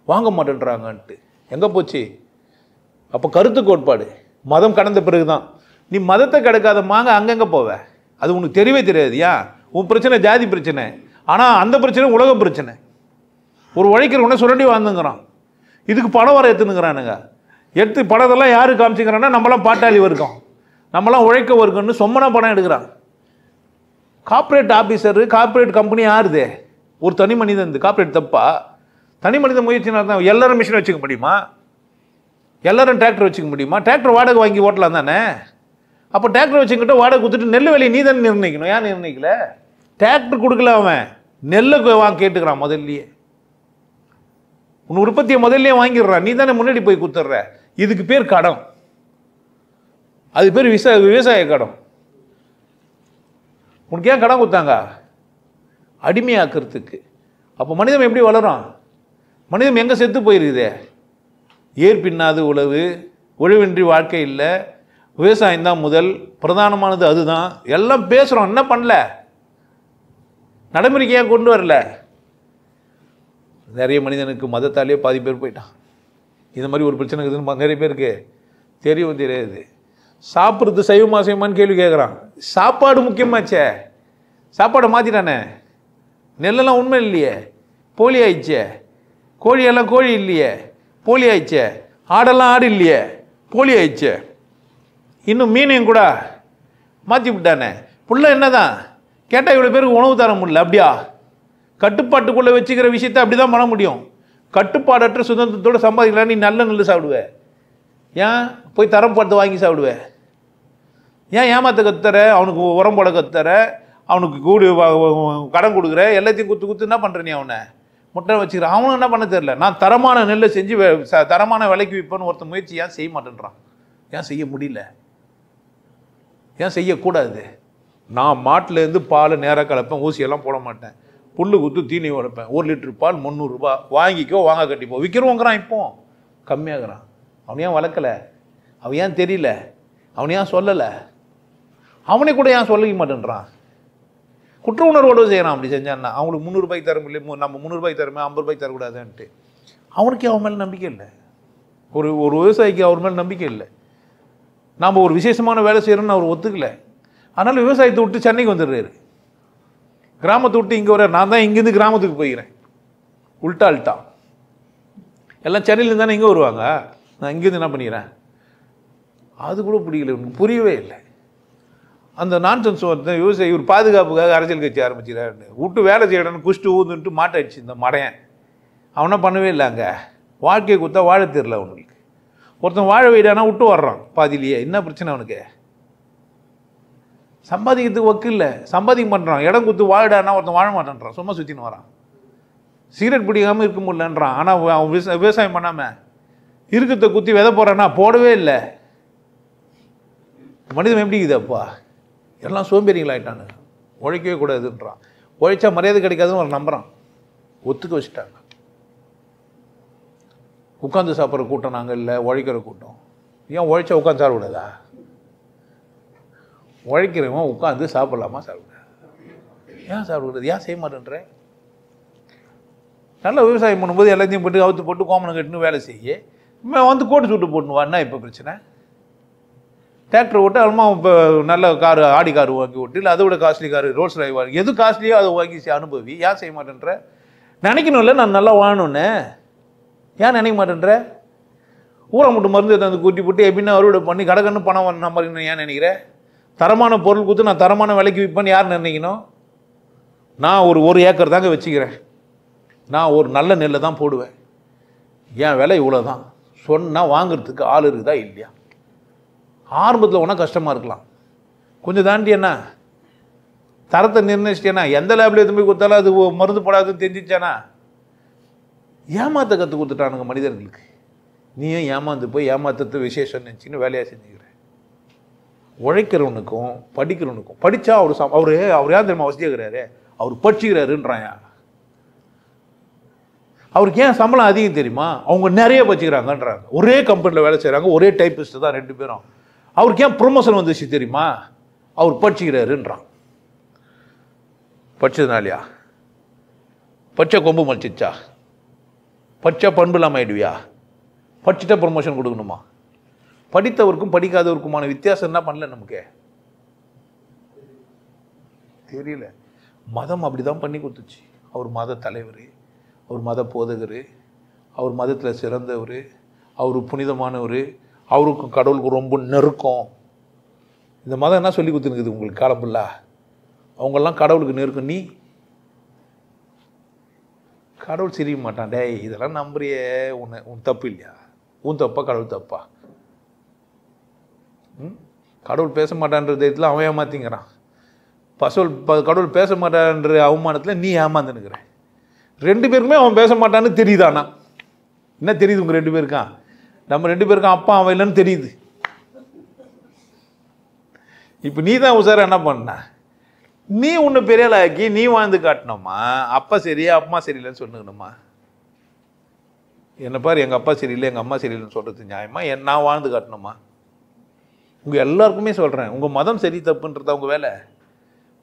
வாங்க மாட்டேன்றாங்கன்ட்டு. எங்கே போச்சு? அப்போ கருத்து கோட்பாடு மதம் கடந்த பிறகு தான். நீ மதத்தை கடக்காத மாங்க அங்கங்கே போவ, அது உனக்கு தெரியவே தெரியாது. ஏன்? உன் பிரச்சனை ஜாதி பிரச்சனை, ஆனால் அந்த பிரச்சனை உலக பிரச்சனை. ஒரு உழைக்கிறவனை சுரண்டி வாழ்ந்துங்கிறான், இதுக்கு பணம் வர எடுத்துனுங்கிறானுங்க. எடுத்து பணத்தெல்லாம் யாரு காமிச்சுக்கிறான்னா நம்மளாம் பாட்டாளி வர்க்கம், நம்மளாம் உழைக்க வர்க்கம்னு சொம்மனா பணம் எடுக்கிறான். கார்பரேட் ஆஃபீஸரு, கார்பரேட் கம்பெனி யாருது? ஒரு தனி மனிதன். கார்பரேட் தப்பா? தனி மனித முயற்சினா தான். எல்லாரும் மிஷின் வச்சுக்க முடியுமா? எல்லாரும் டிராக்டர் வச்சுக்க முடியுமா? டிராக்டர் வாடகை வாங்கி ஓட்டலாம் தானே. அப்போ டிராக்டர் வச்சுக்கிட்ட வாடகை கொடுத்துட்டு நெல் விலையை நீ தானே நிர்ணயிக்கணும். ஏன் நிர்ணயிக்கல? டிராக்டர் கொடுக்கல, அவன் நெல்லுக்கு வாங்க கேட்டுக்கிறான். முதல்லையே உன் உற்பத்தியை முதல்லையே வாங்கிடுறான், நீ தானே முன்னாடி போய் கொடுத்துட்ற. இதுக்கு பேர் கடன், அது பேர் விவசாய கடன். உனக்கு ஏன் கடன் கொடுத்தாங்க? அடிமையாக்குறதுக்கு. அப்போ மனிதம் எப்படி வளரும்? மனிதம் எங்கே செத்து போயிருக்குதே? ஏர் பின்னாது உழவு, உழவின்றி வாழ்க்கை இல்லை, விவசாயம்தான் முதல் பிரதானமானது, அதுதான். எல்லாம் பேசுகிறோம், என்ன பண்ணல? நடைமுறைக்கு ஏன் கொண்டு வரல? நிறைய மனிதனுக்கு மதத்தாலே பாதி பேர் போயிட்டான். இந்த மாதிரி ஒரு பிரச்சனை இருக்குதுன்னு நிறைய பேருக்கு தெரியவும் தெரியாது. சாப்பிட்றது சைவமா செய்யுமான்னு கேள்வி கேட்குறான். சாப்பாடு முக்கியமாச்சே, சாப்பாடை மாற்றிட்டானே. நெல்லெல்லாம் உண்மை இல்லையே, போலி ஆயிடுச்சே. கோழியெல்லாம் கோழி இல்லையே, போலி ஆயிடுச்சே. ஆடெல்லாம் ஆடு இல்லையே, போலி ஆயிடுச்சே. இன்னும் மீனையும் கூட மாற்றி விட்டானே. புள்ள என்னதான் கேட்டால் இவ்வளோ பேருக்கு உணவு தர முடியல. அப்படியா? கட்டுப்பாட்டுக்குள்ளே வச்சுக்கிற விஷயத்தை அப்படி தான் பண்ண முடியும். கட்டுப்பாடற்ற சுதந்திரத்தோடு சம்பாதிக்கலாம். நீ நல்ல நெல் சாப்பிடுவேன், ஏன் போய் தரம் பார்த்து வாங்கி சாப்பிடுவேன்? ஏன் ஏமாத்த கத்துற? அவனுக்கு உரம் போட கத்துற, அவனுக்கு கூடு கடன் கொடுக்குற, எல்லாத்தையும் குத்து என்ன பண்ணுற? நீ அவனை முட்டை வச்சுக்கிறான். அவனும் என்ன பண்ண தெரியல. நான் தரமான நெல்லை செஞ்சு தரமான விலைக்கு விற்பேன்னு ஒருத்தன் முயற்சி ஏன் செய்ய மாட்டேன்றான்? ஏன் செய்ய முடியல? ஏன் செய்யக்கூடாது? நான் மாட்டிலேருந்து பால் நேராக கலப்பேன், ஊசியெல்லாம் போட மாட்டேன், புல்லு குத்து தீனி உடைப்பேன். 1 லிட்டர் பால் 300 ரூபா, வாங்கிக்கோ வாங்க கட்டிப்போ. விற்கிறவங்கிறான், இப்போ கம்மியாகிறான். அவன் ஏன் வளர்க்கலை? அவன் ஏன் தெரியல? அவன் ஏன் சொல்லலை? அவனை கூட ஏன் சொல்லிக்க மாட்டேன்றான்? குற்ற உணர்வோடு செய்கிறான். அப்படி செஞ்சான்னா அவங்களுக்கு 300 ரூபாய்க்கு தர முடியல, நம்ம 300 ரூபாய்க்கு தரமே, 50 ரூபாய்க்கு தரக்கூடாதுன்ட்டு. அவனுக்கே அவன் மேலே நம்பிக்கை இல்லை. ஒரு விவசாயிக்கு அவர் மேலே நம்பிக்கை இல்லை. நாம் ஒரு விசேஷமான வேலை செய்கிறோன்னு அவர் ஒத்துக்கலை. அதனால் விவசாயத்தை விட்டு சென்னைக்கு வந்துடுறாரு. கிராமத்தை விட்டு இங்கே வர, நான் தான் இங்கேருந்து கிராமத்துக்கு போய்கிறேன். உல்ட்டா எல்லாம் சென்னையிலேருந்து தானே இங்கே வருவாங்க, நான் இங்கேருந்து என்ன பண்ணிக்கிறேன்? அது கூட பிடிக்கல, எனக்கு புரியவே இல்லை. அந்த நான்சென்ஸ் வந்து விவசாயி ஒரு பாதுகாப்புக்காக அரசியல் கட்சி ஆரம்பிச்சிடாருன்னு விட்டு வேலை செய்யணும்னு குஷ்டு ஊந்துன்ட்டு மாட்டாயிடுச்சு இந்த மடையன். அவனா பண்ணவே இல்லை. அங்கே வாழ்க்கையை கொடுத்தா வாழ தெரியல அவனுக்கு. ஒருத்தன் வாழ வைடானா விட்டு வர்றான் பாதிலேயே. என்ன பிரச்சனை அவனுக்கு? சம்பாதிக்கிறதுக்கு ஒக்கு இல்லை, சம்பாதிக்க பண்ணுறான். இடம் கொடுத்து வாழடானா ஒருத்தன் வாழ மாட்டேன்றான், சும்மா சுற்றின்னு வரான். சிகரெட் பிடிக்காமல் இருக்க முடியலன்றான். ஆனால் அவன் விவசாயம் பண்ணாமல் இருக்கிறத குத்தி விதை போகிறான்னா போடவே இல்லை. மனிதன் எப்படி இருக்குது அப்பா? எல்லாம் சோம்பேறிங்களாயிட்டானு, உழைக்கவே கூடாதுன்றான். உழைச்சா மரியாதை கிடைக்காதுன்னு ஒரு நம்புகிறான், ஒத்துக்க வச்சுட்டாங்க. உட்காந்து சாப்பிட்ற கூட்டம் நாங்கள் இல்லை, உழைக்கிற கூட்டம். ஏன் உழைச்சா உட்காந்து சாப்பிடக்கூடாதா? உழைக்கிறவன் உட்காந்து சாப்பிடலாமா? சாப்பிடாது. ஏன் சாப்பிடக்கூடாது? ஏன் செய்ய மாட்டேன்ற? நல்லா விவசாயம் பண்ணும்போது எல்லாத்தையும் போட்டு அவுத்து போட்டு கோமனை கட்டுன்னு வேலை செய்ய வந்து கோட்டு சூட்டு போட்டுனுவான்னா இப்போ பிரச்சனை. டிராக்டர் ஓட்டு அல்மா இப்போ நல்ல காரு, ஆடி கார் வாங்கி ஓட்டு, இல்லை அதை விட காஸ்ட்லி காரு, ரோல்ஸ் ராய் வாங்கி, எது காஸ்ட்லியோ அதை வாங்கி அனுபவி. ஏன் செய்ய மாட்டேன்ற? நினைக்கணும்ல நான் நல்லா வாழணுன்னு. ஏன் நினைக்க மாட்டேன்ற? ஊரை மட்டும் மருந்து அந்த கூட்டி போட்டு எப்படின்னா அறுவடை பண்ணி கடகன்னு பணம் வர மாதிரி ஏன் நினைக்கிறேன்? தரமான பொருள் கொடுத்து நான் தரமான விலைக்கு விற்பேன்னு யார் நினைக்கணும்? நான் ஒரு ஏக்கர் தாங்க வச்சுக்கிறேன், நான் ஒரு நல்ல நெல்லை தான் போடுவேன், என் விலை இவ்வளோ தான் சொன்னால் வாங்குறதுக்கு ஆள் இருக்குதா இல்லையா? ஆரம்பத்தில் ஒன்றா கஷ்டமாக இருக்கலாம், கொஞ்சம் தாண்டி என்ன தரத்தை நிர்ணயிச்சிட்டேனா, எந்த லேபில் எடுத்து போய் கொடுத்தாலும் அது மருந்து போடாதுன்னு தெரிஞ்சிச்சானா? ஏமாற்ற கற்றுக் கொடுத்துட்டானுங்க மனிதர்களுக்கு. நீயும் ஏமாந்து போய் ஏமாத்தத்தை விசேஷம் நினச்சின்னு வேலையாக செஞ்சுக்கிறேன். உழைக்கிறவனுக்கும் படிக்கிறவனுக்கும் படித்தா அவர் யார் தெரியுமா வசதியாகிறாரு? அவர் படிச்சுக்கிறாருன்றான். அவருக்கு ஏன் சம்பளம் அதிகம் தெரியுமா? அவங்க நிறைய படிச்சுக்கிறாங்கன்றாங்க. ஒரே கம்பெனியில் வேலை செய்கிறாங்க, ஒரே டைப்பிஸ்ட்டு தான் 2 பேரும். அவருக்கு ஏன் ப்ரொமோஷன் வந்துச்சு தெரியுமா? அவர் படிச்சுக்கிறாருன்றான். படிச்சதுனாலையா? படிச்சா கொம்பு மலிச்சிச்சா? படித்தா பண்பு இல்லாமல் ஆயிடுவியா? படிச்சுட்டா ப்ரொமோஷன் கொடுக்கணுமா? படித்தவருக்கும் படிக்காதவருக்குமான வித்தியாசம் என்ன பண்ணல நமக்கு தெரியல. மதம் அப்படி தான் பண்ணி கொடுத்துச்சு. அவர் மத தலைவர், அவர் மத போதகர், அவர் மதத்தில் சிறந்தவர், அவர் புனிதமானவர், அவருக்கும் கடவுளுக்கு ரொம்ப நெருக்கம். இந்த மதம் என்ன சொல்லி கொடுத்துருக்குது உங்களுக்கு காலப்புள்ள? அவங்கெல்லாம் கடவுளுக்கு நெருக்கம். நீ கடவுள் சிரிக்க மாட்டான். டேய் இதெல்லாம் நம்புறியே, உன் தப்பு இல்லையா? உன் தப்பா கடவுள் தப்பா? கடவுள் பேச மாட்டான்ற தைரியத்தில் அவன் ஏமாத்திங்கிறான். கடவுள் பேச மாட்டான்ற அவமானத்தில் நீ ஏமாந்துனுக்கிற. 2 பேருக்குமே அவன் பேச மாட்டான்னு தெரியுதானா? என்ன தெரியுது உங்கள் 2 பேருக்கான்? நம்ம 2 பேருக்கும் அப்பா அவன் இல்லைன்னு தெரியுது. இப்போ நீ தான் உசார என்ன பண்ண? நீ உன்னை பெரியாளாக்கி நீ வாழ்ந்து காட்டணுமா? அப்பா சரியா அம்மா சரியில்லைன்னு சொன்னுக்கணுமா? என்ன பாரு, எங்கள் அப்பா சரியில்லை எங்கள் அம்மா சரியில்லைன்னு சொல்கிறது நியாயமா? நான் வாழ்ந்து காட்டணுமா? உங்கள் எல்லாருக்குமே சொல்கிறேன், உங்கள் மதம் சரி தப்புன்றதா உங்கள் வேலை?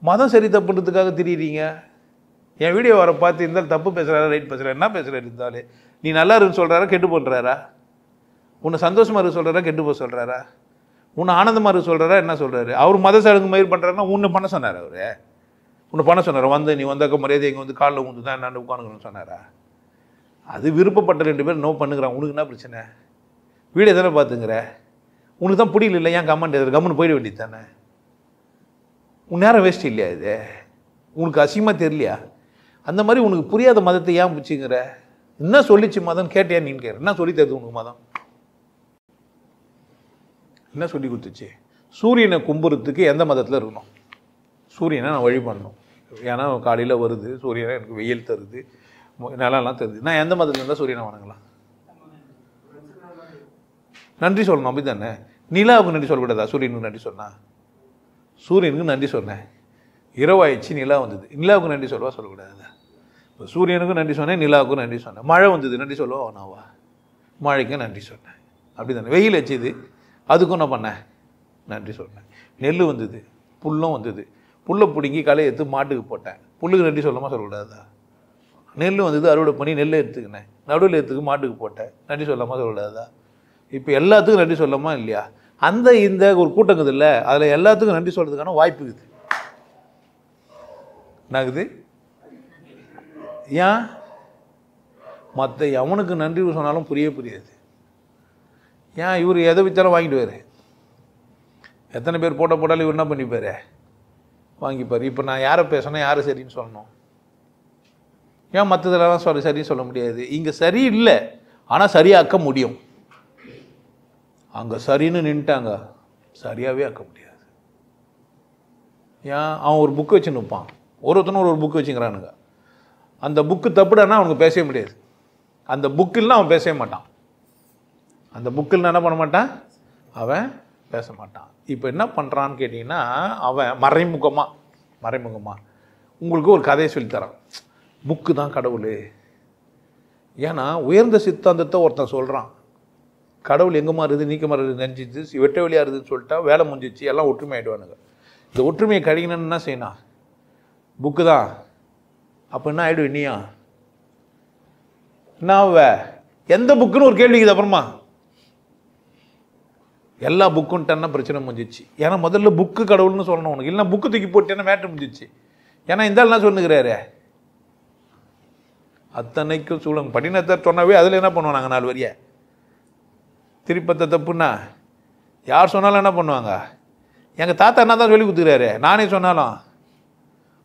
மதம் சரி தப்புன்றதுக்காக திரியிறீங்க. என் வீடியோ வர பார்த்து இருந்தாலும் தப்பு பேசுகிறாரா ரைட் பேசுகிறாரா என்ன பேசுகிறாரு இருந்தாலே? நீ நல்லா இருக்குன்னு சொல்கிறாரா கெட்டு பண்ணுறாரா? உன்னை சந்தோஷமாக இருக்க சொல்கிறாரா கெட்டு போக சொல்கிறாரா? உன்னை ஆனந்தமாக இருக்க சொல்கிறாரா என்ன சொல்கிறாரு? அவர் மத சடங்கு மயிர் பண்ணுறாருன்னா உன்னை பண்ண சொன்னார். அவர் உன்னை பண்ண சொன்னார். வந்து நீ வந்தாக்க மரியாதை இங்கே வந்து காலில் ஊந்து தான் என்னான்னு உட்காந்துக்கணும்னு சொன்னாரா? அது விருப்பப்பட்ட 2 பேர் நோ பண்ணுகிறான். உனக்கு என்ன பிரச்சனை? வீடியோ தானே பார்த்துங்கிற, உனக்கு தான் பிடிக்கல இல்லை, ஏன் கமெண்ட் எதிர கம்முன்னு போயிட வேண்டியது தானே? உன் நேரம் வேஸ்ட் இல்லையா? இது உனக்கு அசிங்கமாக தெரியலையா? அந்த மாதிரி உனக்கு புரியாத மதத்தை ஏன் பிடிச்சிங்கிற? என்ன சொல்லிச்சு மதம் கேட்டியா? நீன்னு கேட்குற. என்ன சொல்லி தருது உனக்கு மதம்? என்ன சொல்லி கொடுத்துச்சு? சூரியனை கும்புறதுக்கு எந்த மதத்தில் இருக்கணும்? சூரியனை நான் வழிபடணும், ஏன்னா காலையில் வருது சூரியனை, எனக்கு வெயில் தருது, நிலம்லாம் தருது. நான் எந்த மதத்தில் இருந்தால் சூரியனை வணங்கலாம்? நன்றி சொல்லணும், அப்படி தானே? நிலாவுக்கு நன்றி சொல்லக்கூடாதா? சூரியனுக்கு நன்றி சொன்னா? சூரியனுக்கு நன்றி சொன்னேன், இரவாயிடுச்சு, நிலா வந்தது. நிலாவுக்கு நன்றி சொல்லவா சொல்லக்கூடாது? இப்போ சூரியனுக்கும் நன்றி சொன்னேன், நிலாவுக்கும் நன்றி சொன்னேன். மழை வந்தது, நன்றி சொல்லவா வேணாவா? மழைக்கும் நன்றி சொன்னேன். அப்படி தானே. வெயில் வச்சுது, அதுக்கும் என்ன பண்ணேன்? நன்றி சொன்னேன். நெல் வந்தது, புல்லும் வந்தது, புல்லை பிடுங்கி களை எடுத்து மாட்டுக்கு போட்டேன், புல்லுக்கு நன்றி சொல்லாமா சொல்லக்கூடாதா? நெல் வந்தது, அறுவடை பண்ணி நெல்லை எடுத்துக்கினேன், நடுவில் எடுத்துக்கு மாட்டுக்கு போட்டேன், நன்றி சொல்லாமா சொல்லக்கூடாதா? இப்போ எல்லாத்துக்கும் நன்றி சொல்லாமா இல்லையா? அந்த இந்த ஒரு கூட்டங்குது இல்லை, அதில் எல்லாத்துக்கும் நன்றி சொல்கிறதுக்கான வாய்ப்பு இருக்குது. என்னாகுது? ஏன் மற்ற எவனுக்கு நன்றி சொன்னாலும் புரியாது. ஏன் இவர் எதை விற்றாலும் வாங்கிடுவார்? எத்தனை பேர் போட்டாலும் இவர் என்ன பண்ணிப்பார்? வாங்கிப்பார். இப்போ நான் யாரை பேசணும், யாரை சரின்னு சொல்லணும்? ஏன் மற்றதெல்லாம் சரின்னு சொல்ல முடியாது? இங்கே சரி இல்லை, ஆனால் சரியாக்க முடியும். அங்கே சரின்னு நின்ட்டாங்க, சரியாகவே ஆக்க முடியாது. ஏன்? அவன் ஒரு புக்கு வச்சு நிற்பான், ஒருத்தனும் ஒரு புக்கு வச்சுக்கிறானுங்க. அந்த புக்கு தப்புடானா அவனுக்கு பேசவே முடியாது. அந்த புக்கில்னா அவன் பேசவே மாட்டான். அந்த புக்கில் என்ன பண்ண மாட்டான், அவன் பேச மாட்டான். இப்போ என்ன பண்ணுறான்னு கேட்டிங்கன்னா, அவன் மறைமுகமாக உங்களுக்கு ஒரு கதையை சொல்லித்தரான். புக்கு தான் கடவுள். ஏன்னா உயர்ந்த சித்தாந்தத்தை ஒருத்தன் சொல்கிறான், கடவுள் எங்கேமா இருக்குது, நீக்கமாக இருக்குது நினச்சிச்சு, வெட்ட வெளியாக இருக்குதுன்னு சொல்லிட்டா வேலை முடிஞ்சிச்சு, எல்லாம் ஒற்றுமை ஆகிடுவானுங்க. இந்த ஒற்றுமையை கழிக்கணும்னு என்ன செய்யணும்? புக்கு தான். அப்போ என்ன ஆகிடும்? நீயா என்ன எந்த புக்குன்னு ஒரு கேள்விக்குது. அப்புறமா எல்லா புக்குன்ட்டா பிரச்சனை முடிஞ்சிச்சு. ஏன்னா முதல்ல புக்கு கடவுள்னு சொல்லணும் உனக்கு, இல்லைன்னா புக்கு தூக்கி போட்டேன்னா மேட்ரு முடிஞ்சிச்சு. ஏன்னா இந்த என்ன சொன்னுக்கிறாரு, அத்தனைக்கும் சூழங்க படினத்தார் சொன்னாவே அதில் என்ன பண்ணுவோம் நாங்கள் 4 வரியை திருப்பத்தை தப்புன்னா யார் சொன்னாலும் என்ன பண்ணுவாங்க? எங்கள் தாத்தா என்ன தான் சொல்லி கொடுத்துக்கிறாரு, நானே சொன்னாலும்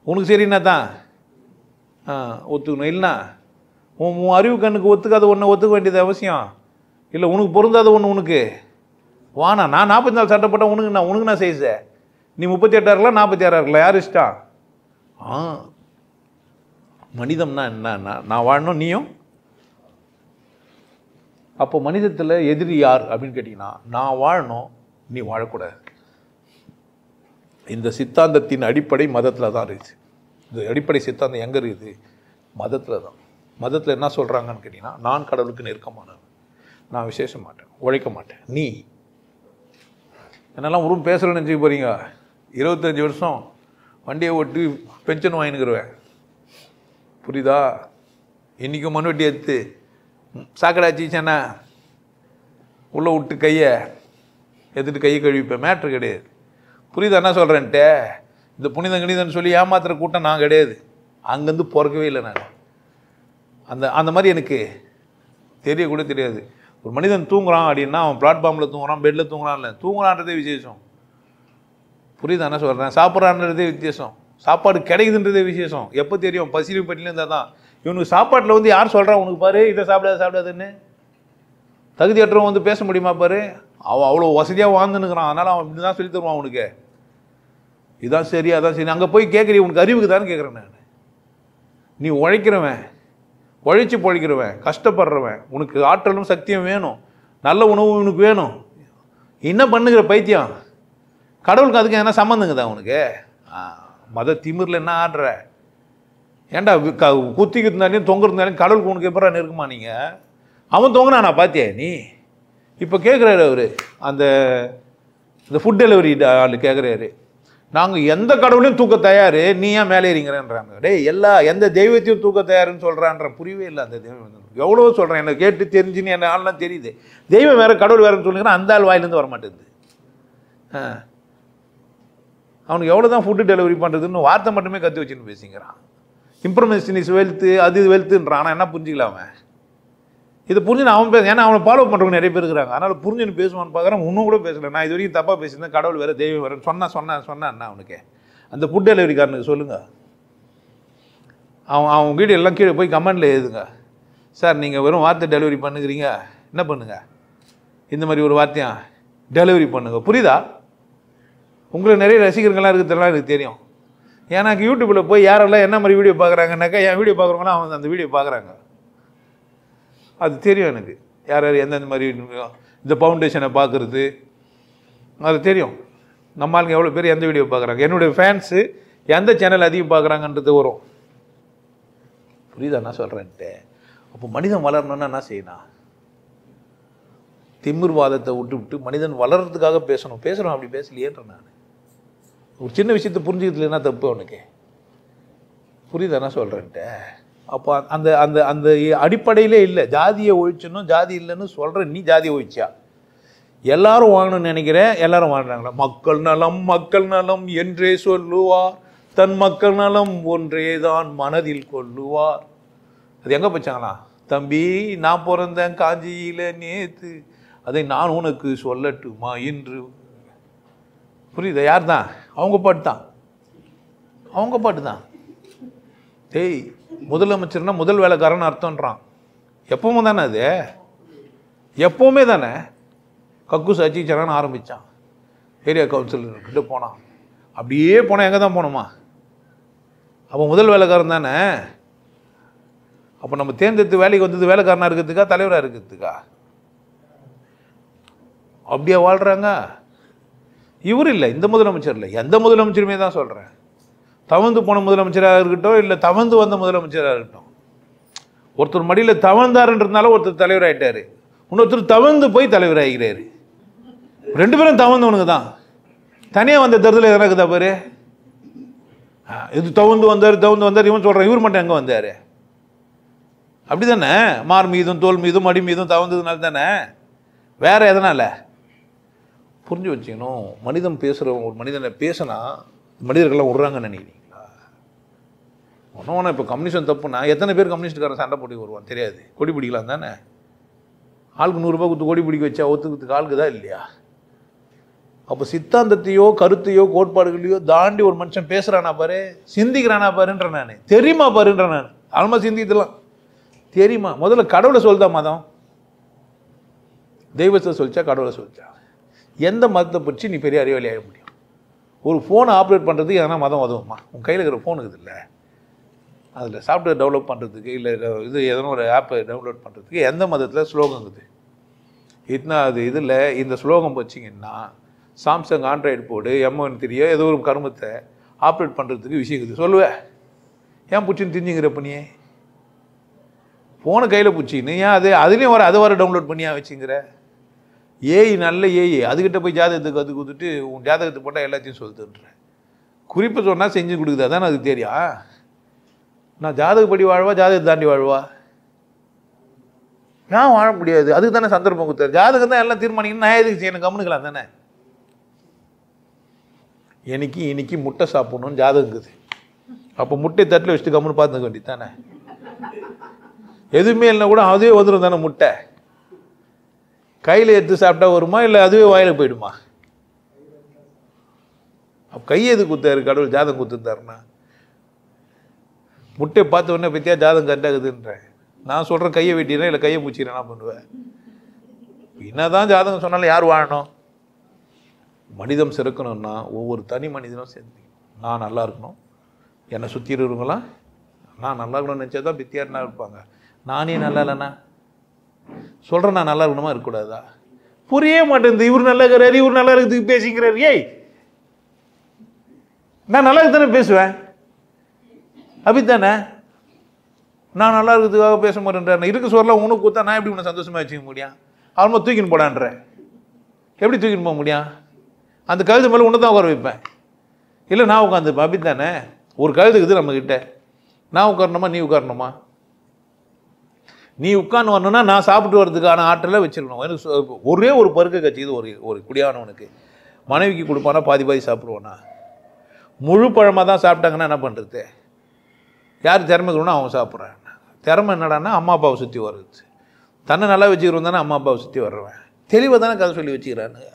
உனக்கு சரின்னா தான் ஒத்துக்கணும். இல்லைன்னா உன் அறிவு கண்ணுக்கு ஒத்துக்காத ஒன்று ஒத்துக்க வேண்டியது அவசியம் இல்லை. உனக்கு பொருந்தாத ஒன்று உனக்கு வானா. நான் 44 சட்டை போட்டால் உனக்கு நான் செய்ய, நீ 38 இருக்கலாம் 46 இருக்கலாம், யார் இஷ்டம்? மனிதம்னா என்னன்னா நான் வாழணும், நீயும். அப்போ மனிதத்தில் எதிரி யார் அப்படின்னு கேட்டிங்கன்னா, நான் வாழணும், நீ வாழக்கூடாது. இந்த சித்தாந்தத்தின் அடிப்படை மதத்தில் தான் இருக்குது. இந்த அடிப்படை சித்தாந்தம் எங்கே இருக்குது? மதத்தில் தான். மதத்தில் என்ன சொல்கிறாங்கன்னு கேட்டிங்கன்னா, நான் கடவுளுக்கு நெருக்கமானவன், நான் விசேஷ மாட்டேன், உழைக்க மாட்டேன். நீ என்னெல்லாம் உருவம் பேசுகிறேன்னு நினச்சிக்க போகிறீங்க. 25 வருஷம் வண்டியை ஓட்டி பென்ஷன் வாங்கினுக்குருவேன், புரியுதா? இன்றைக்கும் மண்வெட்டி எடுத்து சாக்கடாச்சிச்சேன்னா உள்ளே விட்டு கையை எடுத்துட்டு கையை கழுவிப்பேன், மேட்ரு கிடையாது. புரியுதா என்ன சொல்கிறேன்ட்டு? இந்த புனிதம் கணிதன்னு சொல்லி ஏமாத்துகிற கூட்டம் நான் கிடையாது. அங்கேருந்து பிறக்கவே இல்லை நான். அந்த மாதிரி எனக்கு தெரியக்கூட தெரியாது. ஒரு மனிதன் தூங்குறான் அப்படின்னா அவன் பிளாட்ஃபார்மில் தூங்குறான், பெட்டில் தூங்குறான் இல்லை, தூங்குறான்றதே விசேஷம். புரியுதா என்ன சொல்கிறேன்? சாப்பிட்றான்றதே வித்தியாசம், சாப்பாடு கிடைக்குதுன்றதே விசேஷம். எப்போ தெரியும்? பசிலும் பட்டிலும் இருந்தால் தான். இவனுக்கு சாப்பாட்டில் வந்து யார் சொல்கிறான் உனக்கு பாரு இதை சாப்பிடாதுன்னு? தகுதியற்றவன் வந்து பேச முடியுமா பாரு? அவன் அவ்வளோ வசதியாக வாழ்ந்துன்னுக்குறான், அதனால் அவன் இப்படி தான் சொல்லி தருவான் உனக்கு. இதான் சரி அதான் சரி. அங்கே போய் கேட்குறீ, உனக்கு அறிவுக்கு தானே கேட்குறேன் நான். நீ உழைக்கிறவன், உழைச்சி பொழைக்கிறவன், கஷ்டப்படுறவன், உனக்கு ஆற்றலும் சக்தியும் வேணும், நல்ல உணவு உனக்கு வேணும். என்ன பண்ணுகிற பைத்தியம்? கடவுளுக்கு அதுக்கு என்ன சம்மந்தங்குதா உனக்கு? மத திமிரில் என்ன ஆடுற? ஏன்டா குத்திக்கு இருந்தாலையும் தொங்குறதுனாலையும் கடவுளுக்கு உனக்கு எப்படா நெருக்குமா? நீங்கள் அவன் தொங்குனானா பார்த்தியா நீ? இப்போ கேட்குறாரு அவர், இந்த ஃபுட் டெலிவரி ஆள் கேட்குறாரு, நாங்கள் எந்த கடவுளையும் தூக்க தயார், நீ ஏன் மேலே ஏறிங்கிறேன்றாங்க. டேய் எந்த தெய்வத்தையும் தூக்க தயாருன்னு சொல்கிறான்ற புரியவே இல்லை. அந்த தெய்வம் எவ்வளோ சொல்கிறேன், என்னை கேட்டு தெரிஞ்சுன்னு என்ன ஆள்லாம் தெரியுது. தெய்வம் வேறு கடவுள் வேறுன்னு சொல்லுங்கன்னா அந்த ஆள் வாயிலேருந்து வர மாட்டேங்குது. அவனுக்கு எவ்வளோ தான் ஃபுட்டு டெலிவரி பண்ணுறதுன்னு வார்த்தை மட்டுமே கற்று வச்சுன்னு பேசிக்கிறான். இம்ப்ரமேஷன் இஸ் வெல்த்து, அது வெல்த்துன்றான். ஆனால் என்ன புரிஞ்சிக்கலாம் அவன்? இதை புரிஞ்சு அவன் பேச, ஏன்னா அவனை ஃபாலோ பண்ணுறவங்க நிறைய பேர் இருக்கிறாங்க. அதனால் புரிஞ்சுன்னு பேசுவான்னு பார்க்குறேன், இன்னும் கூட பேசலை. நான் இது வரைக்கும் தப்பாக பேசியிருந்தேன், கடவுள் வேறு தெய்வம் வேறு சொன்னா என்ன அவனுக்கு? அந்த ஃபுட் டெலிவரிக்காரனுக்கு சொல்லுங்கள், அவன் வீடு எல்லாம் கீழே போய் கமெண்டில் எழுதுங்க, சார் நீங்கள் வெறும் வார்த்தை டெலிவரி பண்ணுகிறீங்க, என்ன பண்ணுங்கள் இந்த மாதிரி ஒரு வார்த்தையா டெலிவரி பண்ணுங்க. புரியுதா? உங்களுக்கு நிறைய ரசிகர்கள்லாம் இருக்கிறதுலாம் எனக்கு தெரியும். எனக்கு யூடியூப்பில் போய் யாரெல்லாம் என்ன மாதிரி வீடியோ பார்க்குறாங்கன்னாக்கா, என் வீடியோ பார்க்குறவங்களாம் அவங்க அந்த வீடியோ பார்க்குறாங்க. அது தெரியும் எனக்கு, யார் யார் எந்தெந்த மாதிரி இந்த ஃபவுண்டேஷனை பார்க்குறது அது தெரியும். நம்ம ஆளுங்க எவ்வளோ பேர் எந்த வீடியோ பார்க்குறாங்க, என்னுடைய ஃபேன்ஸு எந்த சேனல் அதிகம் பார்க்குறாங்கன்றது வரும். புரியுதா என்ன சொல்கிறேன்ட்டு? அப்போ மனிதன் வளரணுன்னா என்ன செய்யணும்? திமிர்வாதத்தை விட்டு மனிதன் வளர்கிறதுக்காக பேசுகிறோம். அப்படி பேசலையேன்ற நான் ஒரு சின்ன விஷயத்தை புரிஞ்சுக்கிறதுலன்னா தப்பு அவனுக்கு. புரியுதா என்ன சொல்கிறேன்ட்டு? அப்போ அந்த அந்த அந்த அடிப்படையிலே இல்லை. ஜாதியை ஒழிச்சணும், ஜாதி இல்லைன்னு சொல்கிற நீ ஜாதியை ஒழிச்சியா? எல்லாரும் வாங்கணும்னு நினைக்கிறேன், எல்லாரும் வாழ்றாங்களா? மக்கள் நலம் மக்கள் நலம் என்றே சொல்லுவார், தன் மக்கள் நலம் ஒன்றே தான் மனதில் கொள்ளுவார். அது எங்கே போச்சாங்களா? தம்பி நான் பிறந்தேன் காஞ்சியில் நேற்று, அதை நான் உனக்கு சொல்லட்டுமா இன்று. புரியுதா? யார் தான்? அவங்க பாட்டு தான், அவங்க பாட்டு தான். டேய், முதலமைச்சர்னா முதல் வேலைக்காரன்னு அர்த்தம்ன்றான். எப்பவும் தானே அது, எப்பவுமே தானே. கக்கூஸ் அச்சிச்சானு ஆரம்பித்தான், ஏரியா கவுன்சிலர்கிட்ட போனான். அப்படியே போனால் எங்கே தான் போனோமா? அப்போ முதல் வேலைக்காரன் தானே. அப்போ நம்ம தேர்ந்தெடுத்து வேலைக்கு வந்தது வேலைக்காரனாக இருக்கிறதுக்கா தலைவராக இருக்கிறதுக்கா? அப்படியே வாழ்கிறாங்க. இவர் இல்லை, இந்த முதலமைச்சர் இல்லை, எந்த முதலமைச்சருமே தான் சொல்கிறேன். தவழ்ந்து போன முதலமைச்சராக இருக்கட்டும், இல்லை தவழ்ந்து வந்த முதலமைச்சராக இருக்கட்டும், ஒருத்தர் மடியில் தவழ்ந்தாருன்றதுனால ஒருத்தர் தலைவராகிட்டார், இன்னொருத்தர் தவழ்ந்து போய் தலைவராகிறாரு. ரெண்டு பேரும் தவழ்ந்தவனுக்கு தான். தனியாக வந்த தேர்தல் எதனா இருக்குதா பாரு? இது தவழ்ந்து வந்தார் இவன் சொல்கிறான். இவர் மட்டும் எங்கே வந்தார்? அப்படி தானே. மார் மீதும் தோல் மீதும் மடி மீதும் தவழ்ந்ததுனால தானே, வேற எதனால்? புரிஞ்சு வச்சுக்கணும். மனிதன் பேசுகிறவங்க, ஒரு மனிதனை பேசினா மனிதர்கள்லாம் விட்றாங்கன்னு நினைக்கிறீங்களா? ஒன்றும் இப்போ கம்யூனிஸ்ட் தப்புனா எத்தனை பேர் கம்யூனிஸ்டுக்காரன் சண்டை போட்டி வருவான் தெரியாது. கொடி பிடிக்கலாம் தானே. ஆளுக்கு 100 ரூபாய் கொடுத்து கொடி பிடிக்க வச்சா ஒத்துக்கிறதுக்கு ஆளுக்கு தான் இல்லையா? அப்போ சித்தாந்தத்தையோ கருத்தையோ கோட்பாடுகளையோ தாண்டி ஒரு மனுஷன் பேசுகிறானா பாரு, சிந்திக்கிறானா பாருன்ற நான், தெரியுமா பாருன்ற நான். ஆல்மா சிந்திக்கலாம் தெரியுமா? முதல்ல கடவுளை சொல்லுதா மதம்? தெய்வத்தை சொல்லிச்சா கடவுளை சொல்லிச்சா? எந்த மதத்தை பற்றி நீ பெரிய அறிவாளி ஆக முடியும்? ஒரு ஃபோனை ஆப்ரேட் பண்ணுறதுக்கு எதனா மதம் உதவுமா? உன் கையில் இருக்கிற ஃபோன் இருக்குது இல்லை, அதில் சாஃப்ட்வேர் டெவலப் பண்ணுறதுக்கு, இல்லை இது எதனா ஒரு ஆப்பை டவுன்லோட் பண்ணுறதுக்கு எந்த மதத்தில் ஸ்லோகம் இருக்குது? அது இதில் இந்த ஸ்லோகம் வச்சிங்கன்னா சாம்சங் ஆண்ட்ராய்டு போர்டு M1 ஏதோ ஒரு கருமத்தை ஆப்ரேட் பண்ணுறதுக்கு விஷயம் இருக்குது. சொல்லுவேன், ஏன் பிடிச்சின்னு தெரிஞ்சுங்கிறப்ப நீ ஃபோனை கையில் பிடிச்சின்னு ஏன் அதுலேயும் அதை வர டவுன்லோட் பண்ணியா வச்சுங்கிற? ஏஐ நல்ல ஏஐ, அதுக்கிட்ட போய் ஜாதகத்துக்கு அது கொடுத்துட்டு உன் ஜாதகத்தை போட்டால் எல்லாத்தையும் சொல்லுதுன்ற குறிப்பு சொன்னால் செஞ்சு கொடுக்குது. அதான் அதுக்கு தெரியும். நான் ஜாதகப்படி வாழ்வா ஜாதகத்தை தாண்டி வாழ்வா? ஏன் வாழ முடியாது? அதுக்கு தானே சந்தர்ப்பம் கொடுத்தாரு. ஜாதகம் தான் எல்லாம் தீர்மானிக்கணும். நான் எதுக்கு செய்யணும்? கம்முனுக்கலாம் தானே. இன்னைக்கு முட்டை சாப்பிடணும்னு ஜாதகம் இருக்குது. அப்போ முட்டை தட்டில் வச்சுட்டு கம்முன்னு பார்த்துக்க வேண்டியது தானே. எதுவுமே இல்லைன்னா கூட அதுவே வந்துடும் தானே. முட்டை கையில் எடுத்து சாப்பிட்டா வருமா, இல்லை அதுவே வாயில் போயிடுமா? அப்போ கையை எது குத்தாரு கடவுள்? ஜாதகம் குத்துருந்தாருன்னா முட்டையை பார்த்த உடனே பற்றியா ஜாதகம் கரெக்டாகுதுன்றேன். நான் சொல்கிறேன் கையை வெட்டிடுறேன், இல்லை கையை முச்சிக்கிறேன், என்ன பண்ணுவேன்? என்ன தான் ஜாதகம் சொன்னாலும் யார் வாழணும்? மனிதம் சிறக்கணும்னா ஒவ்வொரு தனி மனிதனும் சேர்ந்து நான் நல்லா இருக்கணும், என்னை சுற்றி இருக்கிறவங்களாம் நான் நல்லா இருக்கணும்னு நினச்சா தான் பித்தியார்னா இருப்பாங்க. நானே நல்லா இல்லைண்ணா சொல்கிறேன், நான் நல்லா இருக்கணுமா இருக்கக்கூடாதா? புரிய மாட்டேங்குது. இவர் நல்லா இருக்கிறாரு, இவர் நல்லா இருக்கிறதுக்கு பேசிக்கிறாரு. ஏய், நான் நல்லா இருக்குதானே பேசுவேன், அப்படித்தானே? நான் நல்லா இருக்கிறதுக்காக பேச மாட்டேன்றேன். இருக்க சொல்லலாம் உனக்கு கொடுத்தா நான் எப்படி உன்னை சந்தோஷமாக வச்சுக்க முடியும்? அவன் தூக்கின்னு போடான்ற எப்படி தூக்கின்னு போக முடியும்? அந்த கழுது மேலே உன்னை தான் உட்கார வைப்பேன், இல்லை நான் உட்காந்துப்பேன், அப்படித்தானே? ஒரு கழுதுக்குது நம்மக்கிட்ட, நான் உட்காரணுமா நீ உட்காரணுமா? நீ உட்காந்து வரணும்னா நான் சாப்பிட்டு வர்றதுக்கான ஆற்றலை வச்சிருக்கணும். எனக்கு ஒரே ஒரு பருக்க கட்சிக்குது. ஒரு குடியானவனுக்கு மனைவிக்கு கொடுப்பானா பாதி சாப்பிடுவானா? முழு பழமாக தான் சாப்பிட்டாங்கன்னா என்ன பண்ணுறது? யார் திறமை இருக்கணும்னா அவன் சாப்பிட்றான். திறமை என்னடான்னா அம்மா அப்பாவை சுற்றி வர்றது. தன்னை நல்லா வச்சுக்கிறவன் தானே அம்மா அப்பாவை சுற்றி வர்றவன். தெளிவாக தானே கதை சொல்லி வச்சுக்கிறானுங்க.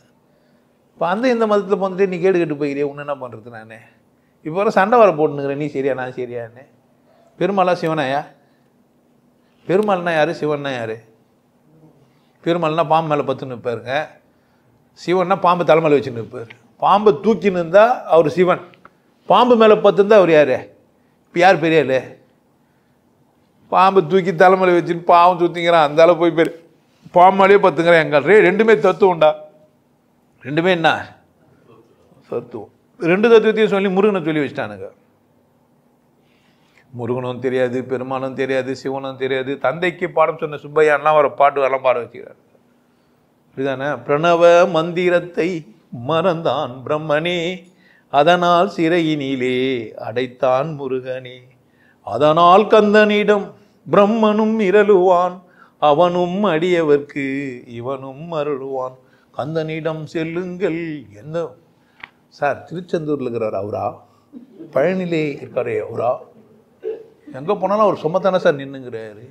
இப்போ இந்த மதத்தில் வந்துட்டு நீ கேட்டு போய்கிறிய, ஒன்று என்ன பண்ணுறது? நான் இப்போ வர சண்டை வர போட்டுனுங்கிறேன், நீ சரியா நான் சரியான்னு. பெருமாளா சிவனாயா? பெருமாள்னா யார்? சிவன்னா யார்? பெருமாள்னா பாம்பு மேலே பத்து நிற்பாருங்க, சிவன்னா பாம்பு தலைமையில் வச்சு நிற்பார். பாம்பை தூக்கின்னு இருந்தால் அவர் சிவன், பாம்பு மேலே பத்து இருந்தால் அவர் யார்? இப்போ யார் பெரிய ஆள்? பாம்பை தூக்கி தலைமையில் வச்சுன்னு பாவம் சுற்றிங்கிறான், அந்த அளவு போய் பேர் பாம்பாலே பத்துங்கிறான். எங்கள் ரெண்டுமே தத்துவம்டா. ரெண்டுமே என்ன? தத்துவம். 2 தத்துவத்தையும் சொல்லி முருகனை சொல்லி வச்சிட்டானுங்க. முருகனும் தெரியாது, பெருமானும் தெரியாது, சிவனும் தெரியாது. தந்தைக்கு பாடம் சொன்ன சுப்பையான்லாம் ஒரு பாட்டு வரலாம் பாட வச்சுக்கிறார். அப்படிதானே? பிரணவ மந்திரத்தை மறந்தான் பிரம்மனே, அதனால் சிறையினிலே அடைத்தான் முருகனே, அதனால் கந்தனிடம் பிரம்மனும் இரளுவான், அவனும் அடியவர்க்கு இவனும் அருளுவான், கந்தனிடம் செல்லுங்கள். என்ன சார், திருச்செந்தூரில் இருக்கிறார் அவரா? பழனிலே இருக்காரே அவரா? எங்கே போனாலும் அவர் சும்மா சார் நின்றுங்கிறாரு.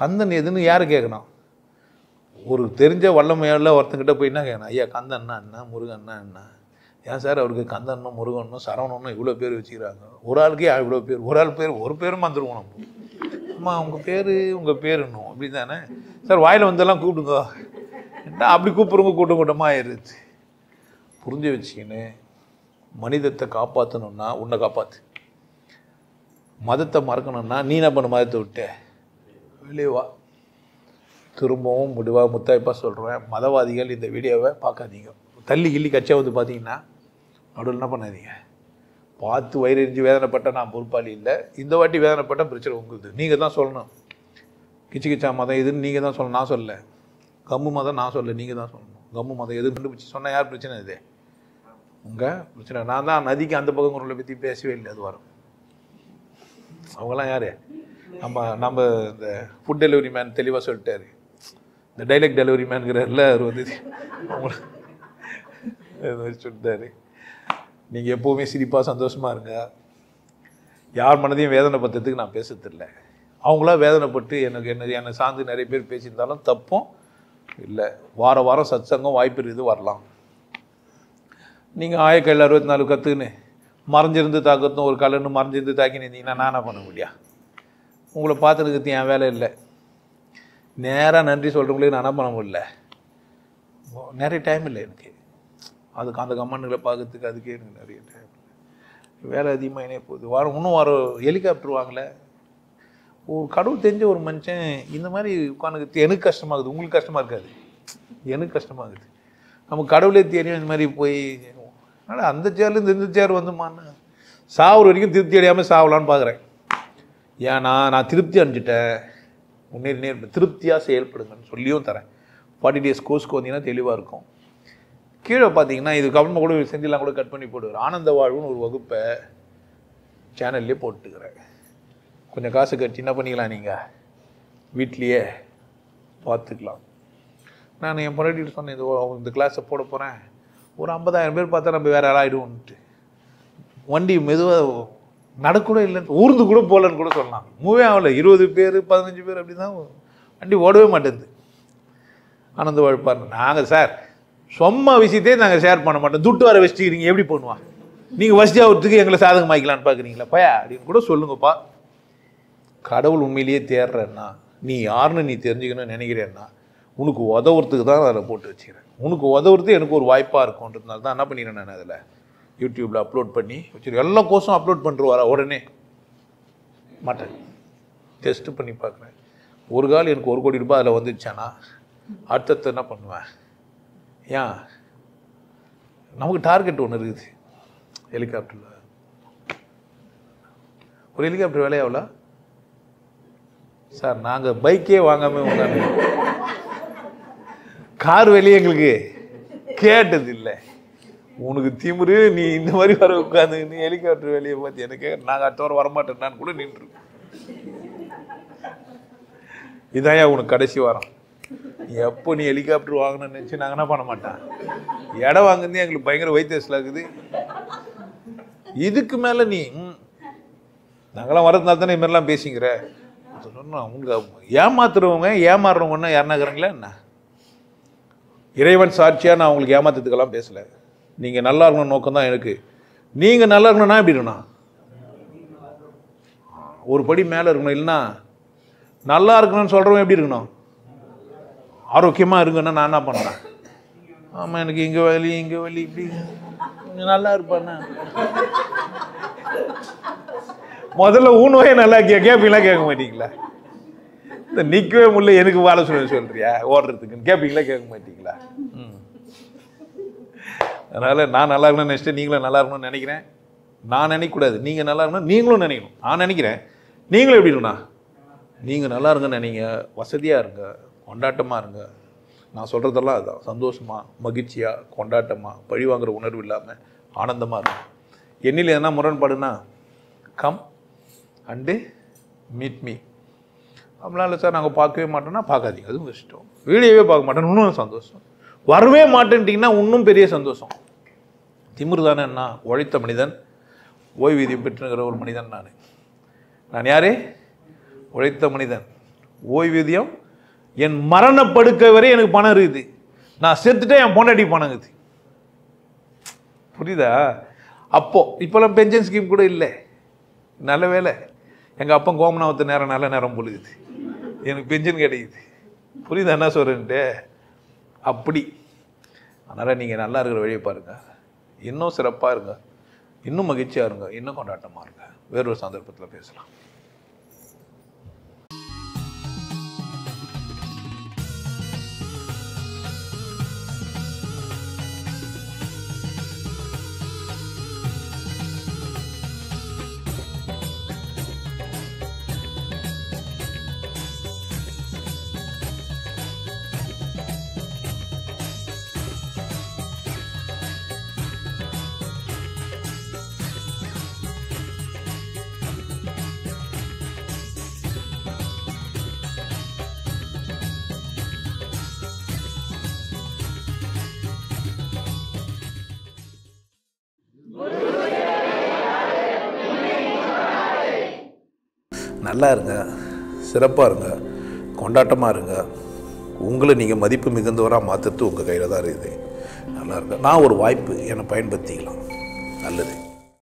கந்தன் எதுன்னு யாரு கேட்கணும்? ஒரு தெரிஞ்ச வல்லமையால் ஒருத்தங்கிட்ட போய் என்ன கேட்கணும்? ஐயா கந்தன்னா என்ன, முருகன்னா என்ன? ஏன் சார் அவருக்கு கந்தன்னும் முருகன்னும் சரவணனும் இவ்வளோ பேர் வச்சுக்கிறாங்க? ஒரு ஆளுக்கே இவ்வளோ பேர், ஒரு ஆள் பேர் ஒரு பேரும் வந்துருவோம் நம்ம. அம்மா உங்கள் பேருன்னும் அப்படி தானே சார். வாயில் வந்தெல்லாம் கூப்பிடுங்க, அப்படி கூப்பிடுங்க, கூட்டம் கூட்டமாக ஆயிடுது. புரிஞ்சு வச்சுக்கின்னு மனிதத்தை காப்பாற்றணும்னா உன்னை காப்பாற்று. மதத்தை மறக்கணும்னா நீ என்ன பண்ண? மதத்தை விட்டு வெளியே வா. திரும்பவும் முடிவாக முத்தாய்ப்பாக சொல்கிறேன், மதவாதிகள் இந்த வீடியோவை பார்க்காதீங்க. தள்ளி கிள்ளி கட்சியாக வந்து பார்த்தீங்கன்னா நடுவில் என்ன பண்ணாதீங்க. பார்த்து வயிறறிஞ்சு வேதனைப்பட்ட நான் பொறுப்பாளி இல்லை. இந்த வாட்டி வேதனைப்பட்ட பிரச்சனை உங்களுக்கு. நீங்கள் தான் சொல்லணும். கிச்சு கிச்சா மதம் எதுன்னு நீங்கள் தான் சொல்லணும், நான் சொல்லலை. கம்மு மதம் நான் சொல்ல, நீங்கள் தான் சொல்லணும். கம்மு மதம் எதுன்னு கண்டுபிடிச்சி சொன்னால் யார் பிரச்சனை? இது உங்கள் பிரச்சனை. நான் தான் நதிக்கு அந்த பக்கம் குரலை பற்றி பேசவே இல்லை. அது வரும். அவங்களாம் யார்? நம்ம இந்த ஃபுட் டெலிவரி மேன் தெளிவாக சொல்லிட்டாரு. இந்த டைலக்ட் டெலிவரி மேன்கிறார்ல, அவர் வந்து அவங்கள சொல்லிட்டாரு. நீங்கள் எப்போவுமே சிரிப்பாக சந்தோஷமாக இருங்க. யார் மனதையும் வேதனை பற்றத்துக்கு நான் பேசுறதில்ல. அவங்களா வேதனைப்பட்டு என்னை சார்ந்து நிறைய பேர் பேசியிருந்தாலும் தப்பும் இல்லை. வாரம் சத்சங்கம் வாய்ப்பு இருக்குது, வரலாம். நீங்கள் ஆயக்கல் 64 கற்றுக்குன்னு மறைஞ்சிருந்து தாக்கத்தும் ஒரு கலன்னு மறைஞ்சிருந்து தாக்கின்னு இருந்தீங்கன்னா நான் என்ன பண்ண முடியா? உங்களை பார்த்துருக்கிறது என் வேலை இல்லை. நேராக நன்றி சொல்கிறவங்களே நான் என்ன பண்ண முடியல. நிறைய டைம் இல்லை எனக்கு. அதுக்கு அந்த கமெண்ட்களை பார்க்கறதுக்கு அதுக்கே எனக்கு நிறைய டைம் இல்லை. வேலை அதிகமாக இணைய போகுது. இன்னும் ஹெலிகாப்டர் வாங்கலை. ஒரு கடவுள் தெரிஞ்ச ஒரு மனுஷன் இந்த மாதிரி உட்காந்துக்கு எனக்கு கஷ்டமாகுது. உங்களுக்கு கஷ்டமாக இருக்காது, எனக்கு கஷ்டமாகுது. நமக்கு கடவுளே தெரியும். இந்த மாதிரி போய் ஆனால் அந்த சேர்லேருந்து இந்த சேர் வந்துமான்னு சாவுற வரைக்கும் திருப்தி அடையாமல் சாவலான்னு பார்க்குறேன். ஏன்னா நான் திருப்தி அடைஞ்சிட்டேன். முன்னேறி திருப்தியாக செயல்படுங்கன்னு சொல்லியும் தரேன். 40 days கோர்ஸ்க்கு வந்தீங்கன்னா தெளிவாக இருக்கும். கீழே பார்த்தீங்கன்னா இது கவர்மெண்ட் கூட செஞ்செல்லாம் கூட கட் பண்ணி போட்டுக்கிறேன். ஆனந்த வாழ்வுன்னு ஒரு வகுப்பை சேனல்லே போட்டுக்கிறேன். கொஞ்சம் காசு கட்டி என்ன பண்ணிக்கலாம், நீங்கள் வீட்லேயே பார்த்துக்கலாம். நான் என் பொண்டாட்டிகிட்ட சொன்னேன், இந்த கிளாஸை போட போகிறேன், ஒரு 50,000 பேர் பார்த்தா நம்ம வேறு யாரும் ஆகிடுவோன்ட்டு. வண்டி மெதுவாக நடக்கூட இல்லைன்னு ஊர்ந்து கூட போகலன்னு கூட சொல்லலாம். மூவே ஆகலை. 20 பேர் 15 பேர் அப்படி தான் வண்டி ஓடவே மாட்டேங்குது. ஆனந்த வாழ்ப்பார் நாங்கள் சார் சும்மா விஷயத்தையே நாங்கள் ஷேர் பண்ண மாட்டோம். துட்டு வர வச்சுக்கிறீங்க, எப்படி பண்ணுவான்? நீங்கள் வசதி ஆகிறதுக்கு எங்களை சாதகமாக்கலான்னு பார்க்குறீங்களா பயா அப்படின்னு கூட சொல்லுங்கப்பா. கடவுள் உண்மையிலேயே தேடுறேன்னா, நீ யாருன்னு நீ தெரிஞ்சுக்கணும்னு நினைக்கிறேன்னா, உனக்கு உதவுறதுக்கு தான் அதில் போட்டு வச்சுக்கிறேன். உனக்கு உதவுறது எனக்கு ஒரு வாய்ப்பாக இருக்கும்ன்றதுனால தான் என்ன பண்ணிக்கிறேன், நான் அதில் யூடியூப்பில் அப்லோட் பண்ணி வச்சுருக்கேன். எல்லா கோர்ஸும் அப்லோட் பண்ணுறவாரா உடனே மாட்டேன், டெஸ்ட்டு பண்ணி பார்க்குறேன். ஒரு கால் எனக்கு 1 கோடி ரூபாய் அதில் வந்துடுச்சானா அடுத்தது என்ன பண்ணுவேன்? ஏன் நமக்கு டார்கெட் ஒன்று இருக்குது. ஹெலிகாப்டரில் ஒரு ஹெலிகாப்டர் வேலையா எவ்வளோ சார்? நாங்கள் பைக்கே வாங்காமல் உட்காந்து கார் வெளியே எங்களுக்கு கேட்டது இல்லை. உனக்கு திமுரு, நீ இந்த மாதிரி வர உட்காந்து நீ ஹெலிகாப்டர் வேலையை பார்த்து எனக்கு நாங்கள் அடுத்த வாரம் வரமாட்டேன்னான்னு கூட நின்றுருக்கோம். இதாயா உனக்கு கடைசி வாரம். எப்போ நீ ஹெலிகாப்டர் வாங்கணும்னு நினச்சி நாங்கள் என்ன பண்ண மாட்டோம். இடம் வாங்குறது எங்களுக்கு பயங்கர வைத்தியசில் இருக்குது. இதுக்கு மேலே நீ நாங்களாம் வரதுனால தானே இதுமாதிரிலாம் பேசிக்கிற சொன்னோம். அவங்க ஏமாத்துறவங்க ஏமாறுறவங்கன்னா யாருனாக்குறாங்களா என்ன? இறைவன் சாட்சியாக நான் உங்களுக்கு ஏமாத்துறதுக்கெல்லாம் பேசலை. நீங்கள் நல்லா இருக்கணும் நோக்கம் தான் எனக்கு. நீங்கள் நல்லா இருக்கணும்னா எப்படி இருக்கணும்? ஒரு படி மேலே இருக்கணும். இல்லைன்னா நல்லா இருக்கணும்னு சொல்கிறவங்க எப்படி இருக்கணும்? ஆரோக்கியமாக இருக்குன்னா நான் என்ன பண்ணேன்? ஆமாம் எனக்கு இங்கே வலி இங்கே வலி இப்படி கொஞ்சம் நல்லா இருப்பாண்ணா. முதல்ல ஊனவே நல்லா கேட்பீங்களா கேட்க மாட்டீங்களா? இந்த நிற்கவே முடியல எனக்கு வாழ சொல்றியா ஓடுறதுக்குன்னு கேட்பீங்களா கேட்க மாட்டீங்களா? அதனால் நான் நல்லா இருக்கணும்னு நினச்சிட்டு நீங்களும் நல்லா இருக்கணும்னு நினைக்கிறேன். நான் நினைக்கக்கூடாது, நீங்கள் நல்லா இருக்கணும் நீங்களும் நினைக்கணும். நான் நினைக்கிறேன், நீங்களும் எப்படி இருக்கணும்ண்ணா, நீங்கள் நல்லா இருங்கன்னு நினைங்க, வசதியாக இருங்க, கொண்டாட்டமாக இருங்க. நான் சொல்கிறதெல்லாம் அதுதான். சந்தோஷமாக, மகிழ்ச்சியாக, கொண்டாட்டமாக, பழி வாங்குகிற உணர்வு இல்லாமல் ஆனந்தமாக இருக்கும். என்னில் எதனா முரண்பாடுன்னா கம் அண்டு மீட் மீ. அப்படிலாம் இல்லை சார் நாங்கள் பார்க்கவே மாட்டோம்னா பார்க்காதீங்க, அதுவும் இஷ்டம். வீடியோவே பார்க்க மாட்டேன், இன்னும் சந்தோஷம். வரவே மாட்டேன்ட்டிங்கன்னா இன்னும் பெரிய சந்தோஷம். திமிரு தானே என்ன, உழைத்த மனிதன், ஓய்வூதியம் பெற்றுங்கிற ஒரு மனிதன். நான் யாரே? உழைத்த மனிதன், ஓய்வூதியம், என் மரணப்படுக்கை வரை எனக்கு பணம் இருக்குது. நான் செத்துட்டேன், என் பொண்டாட்டி பணம் இருக்குது. புரியுதா? இப்போல்லாம் பென்ஷன் ஸ்கீம் கூட இல்லை. நல்ல வேலை, எங்கள் அப்பா கோமனாவத்து நேரம் நல்ல நேரம் பொழுகுது, எனக்கு பென்ஷன் கிடைக்குது. புரியுதா என்ன சொல்கிறேன்ட்டு? அப்படி. அதனால் நீங்கள் நல்லா இருக்கிற வழியை பாருங்கள், இன்னும் சிறப்பாக இருங்க, இன்னும் மகிழ்ச்சியாக இருங்க, இன்னும் கொண்டாட்டமாக இருங்க. வேறொரு சந்தர்ப்பத்தில் பேசலாம். நல்லா இருங்க, சிறப்பாக இருங்க, கொண்டாட்டமாக இருங்க. உங்களை நீங்கள் மதிப்பு மிகுந்தவராக மாற்றுறது உங்கள் கையில் தான் இருக்குது. நல்லா இருங்க. நான் ஒரு வாய்ப்பு, என்னை பயன்படுத்திக்கலாம். நல்லது.